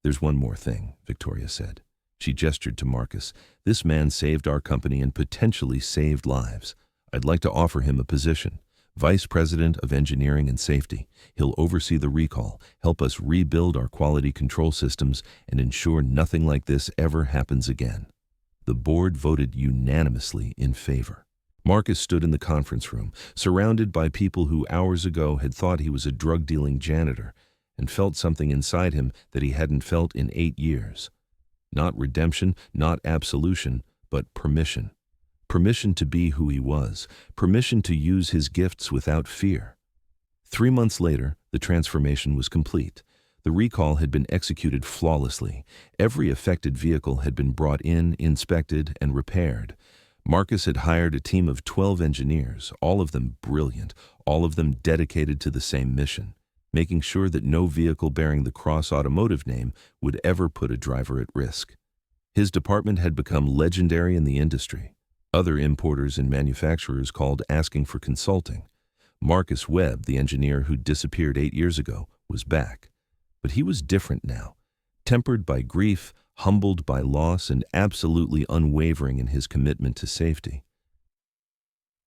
S1: "There's one more thing," Victoria said. She gestured to Marcus. "This man saved our company and potentially saved lives. I'd like to offer him a position. Vice President of Engineering and Safety. He'll oversee the recall, help us rebuild our quality control systems, and ensure nothing like this ever happens again." The board voted unanimously in favor. Marcus stood in the conference room, surrounded by people who hours ago had thought he was a drug-dealing janitor, and felt something inside him that he hadn't felt in 8 years. Not redemption, not absolution, but permission. Permission to be who he was, permission to use his gifts without fear. 3 months later, the transformation was complete. The recall had been executed flawlessly. Every affected vehicle had been brought in, inspected, and repaired. Marcus had hired a team of 12 engineers, all of them brilliant, all of them dedicated to the same mission, making sure that no vehicle bearing the Cross Automotive name would ever put a driver at risk. His department had become legendary in the industry. Other importers and manufacturers called asking for consulting. Marcus Webb, the engineer who disappeared 8 years ago, was back. But he was different now, tempered by grief, humbled by loss, and absolutely unwavering in his commitment to safety.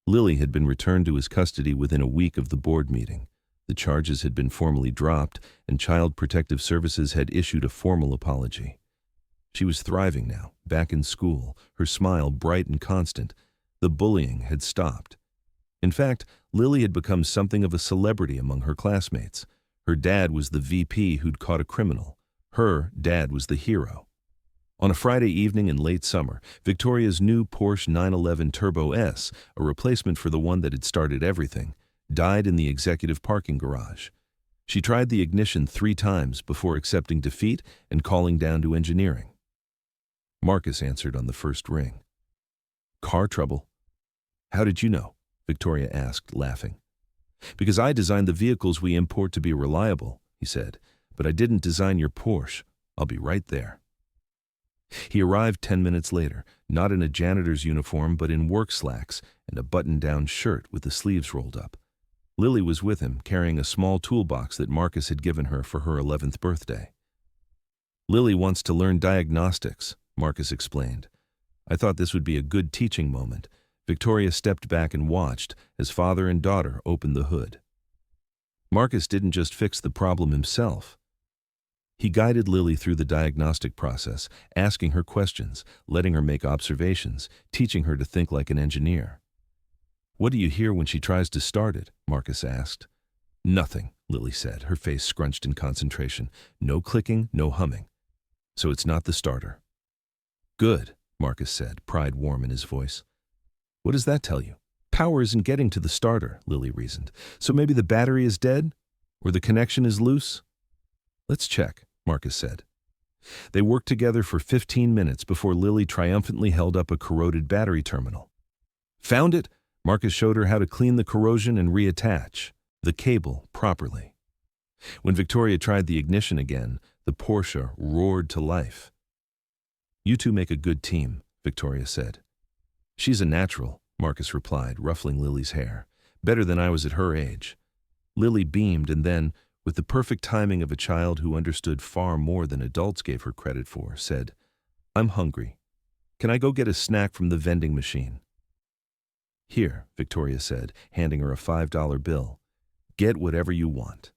S1: Lily had been returned to his custody within a week of the board meeting. The charges had been formally dropped, and Child Protective Services had issued a formal apology. She was thriving now, back in school, her smile bright and constant. The bullying had stopped. In fact, Lily had become something of a celebrity among her classmates. Her dad was the VP who'd caught a criminal. Her dad was the hero. On a Friday evening in late summer, Victoria's new Porsche 911 Turbo S, a replacement for the one that had started everything, died in the executive parking garage. She tried the ignition 3 times before accepting defeat and calling down to engineering. Marcus answered on the first ring. "Car trouble." "How did you know?" Victoria asked, laughing. "Because I designed the vehicles we import to be reliable," he said. "But I didn't design your Porsche. I'll be right there." He arrived 10 minutes later, not in a janitor's uniform but in work slacks and a button-down shirt with the sleeves rolled up. Lily was with him, carrying a small toolbox that Marcus had given her for her 11th birthday. "Lily wants to learn diagnostics," Marcus explained. "I thought this would be a good teaching moment." Victoria stepped back and watched as father and daughter opened the hood. Marcus didn't just fix the problem himself. He guided Lily through the diagnostic process, asking her questions, letting her make observations, teaching her to think like an engineer. "What do you hear when she tries to start it?" Marcus asked. "Nothing," Lily said, her face scrunched in concentration. "No clicking, no humming. So it's not the starter." "Good," Marcus said, pride warm in his voice. "What does that tell you?" "Power isn't getting to the starter," Lily reasoned. "So maybe the battery is dead? Or the connection is loose?" "Let's check," Marcus said. They worked together for 15 minutes before Lily triumphantly held up a corroded battery terminal. "Found it?" Marcus showed her how to clean the corrosion and reattach the cable properly. When Victoria tried the ignition again, the Porsche roared to life. "You two make a good team," Victoria said. "She's a natural," Marcus replied, ruffling Lily's hair. "Better than I was at her age." Lily beamed and then, with the perfect timing of a child who understood far more than adults gave her credit for, said, "I'm hungry. Can I go get a snack from the vending machine?" "Here," Victoria said, handing her a $5 bill. "Get whatever you want."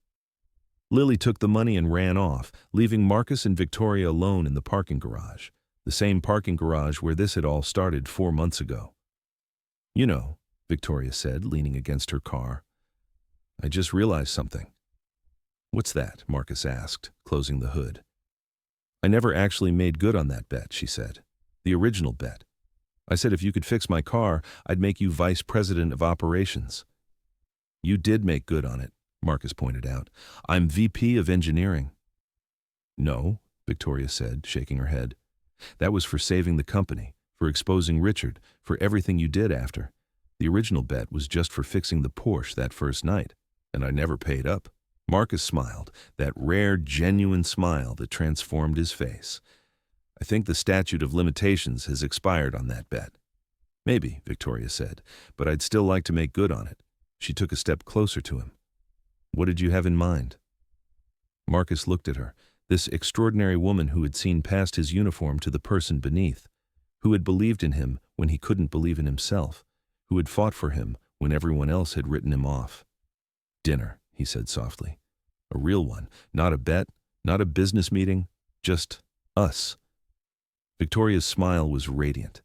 S1: Lily took the money and ran off, leaving Marcus and Victoria alone in the parking garage, the same parking garage where this had all started 4 months ago. "You know," Victoria said, leaning against her car, "I just realized something." "What's that?" Marcus asked, closing the hood. "I never actually made good on that bet," she said. The original bet. I said if you could fix my car, I'd make you vice president of operations. You did make good on it, Marcus pointed out. I'm VP of engineering. No, Victoria said, shaking her head. That was for saving the company, for exposing Richard, for everything you did after. The original bet was just for fixing the Porsche that first night, and I never paid up. Marcus smiled, that rare, genuine smile that transformed his face. I think the statute of limitations has expired on that bet. Maybe, Victoria said, but I'd still like to make good on it. She took a step closer to him. What did you have in mind? Marcus looked at her, this extraordinary woman who had seen past his uniform to the person beneath, who had believed in him when he couldn't believe in himself, who had fought for him when everyone else had written him off. Dinner, he said softly. A real one, not a bet, not a business meeting, just us. Victoria's smile was radiant.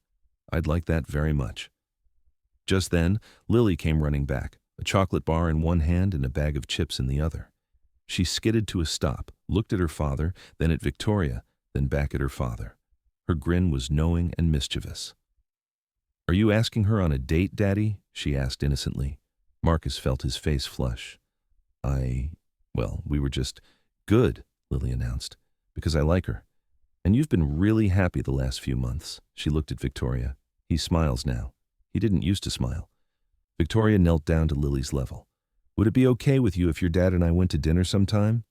S1: I'd like that very much. Just then, Lily came running back, a chocolate bar in one hand and a bag of chips in the other. She skidded to a stop, looked at her father, then at Victoria, then back at her father. Her grin was knowing and mischievous. Are you asking her on a date, Daddy? She asked innocently. Marcus felt his face flush. We were just good, Lily announced, because I like her. And you've been really happy the last few months. She looked at Victoria. He smiles now. He didn't used to smile. Victoria knelt down to Lily's level. Would it be okay with you if your dad and I went to dinner sometime?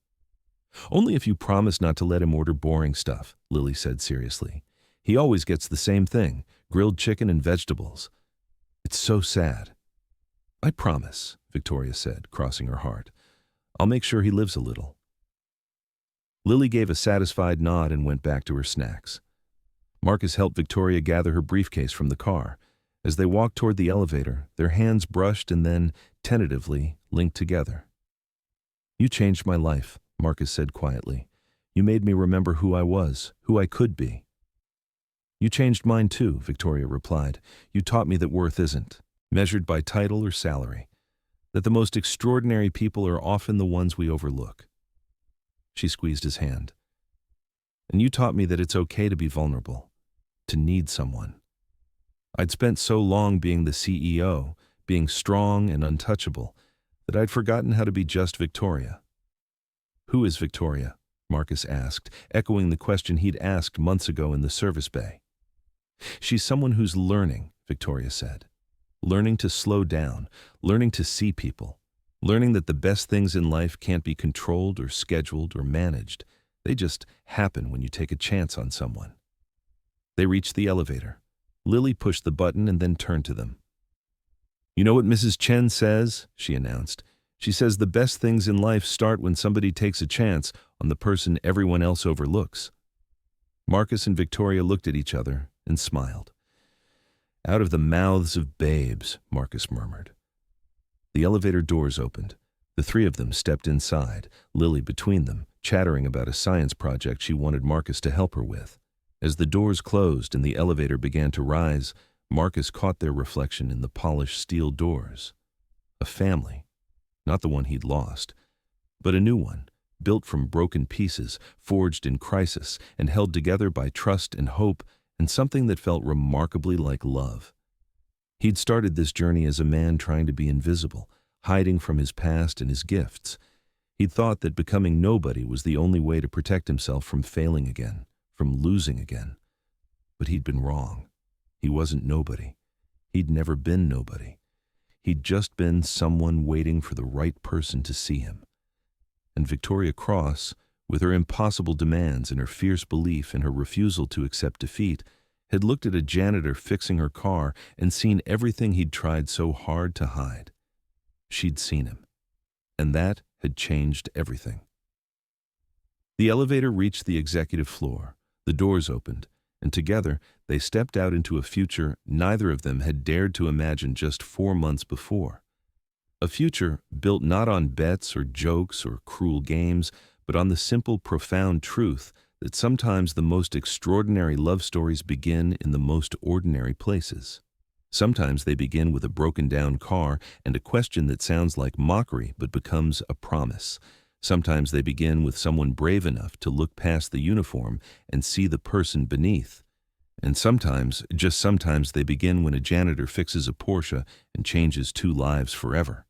S1: Only if you promise not to let him order boring stuff, Lily said seriously. He always gets the same thing, grilled chicken and vegetables. It's so sad. I promise, Victoria said, crossing her heart. I'll make sure he lives a little. Lily gave a satisfied nod and went back to her snacks. Marcus helped Victoria gather her briefcase from the car. As they walked toward the elevator, their hands brushed and then, tentatively, linked together. You changed my life, Marcus said quietly. You made me remember who I was, who I could be. You changed mine too, Victoria replied. You taught me that worth isn't measured by title or salary, that the most extraordinary people are often the ones we overlook. She squeezed his hand. And you taught me that it's okay to be vulnerable, to need someone. I'd spent so long being the CEO, being strong and untouchable, that I'd forgotten how to be just Victoria. Who is Victoria? Marcus asked, echoing the question he'd asked months ago in the service bay. She's someone who's learning, Victoria said. Learning to slow down, learning to see people, learning that the best things in life can't be controlled or scheduled or managed. They just happen when you take a chance on someone. They reached the elevator. Lily pushed the button and then turned to them. You know what Mrs. Chen says? She announced. She says the best things in life start when somebody takes a chance on the person everyone else overlooks. Marcus and Victoria looked at each other and smiled. Out of the mouths of babes, Marcus murmured. The elevator doors opened. The three of them stepped inside, Lily between them, chattering about a science project she wanted Marcus to help her with. As the doors closed and the elevator began to rise, Marcus caught their reflection in the polished steel doors. A family. Not the one he'd lost, but a new one, built from broken pieces, forged in crisis, and held together by trust and hope and something that felt remarkably like love. He'd started this journey as a man trying to be invisible, hiding from his past and his gifts. He'd thought that becoming nobody was the only way to protect himself from failing again, from losing again. But he'd been wrong. He wasn't nobody. He'd never been nobody. He'd just been someone waiting for the right person to see him. And Victoria Cross, with her impossible demands and her fierce belief and her refusal to accept defeat, had looked at a janitor fixing her car and seen everything he'd tried so hard to hide. She'd seen him. And that had changed everything. The elevator reached the executive floor. The doors opened, and together they stepped out into a future neither of them had dared to imagine just 4 months before. A future built not on bets or jokes or cruel games, but on the simple, profound truth that sometimes the most extraordinary love stories begin in the most ordinary places. Sometimes they begin with a broken-down car and a question that sounds like mockery but becomes a promise. Sometimes they begin with someone brave enough to look past the uniform and see the person beneath. And sometimes, just sometimes, they begin when a janitor fixes a Porsche and changes two lives forever.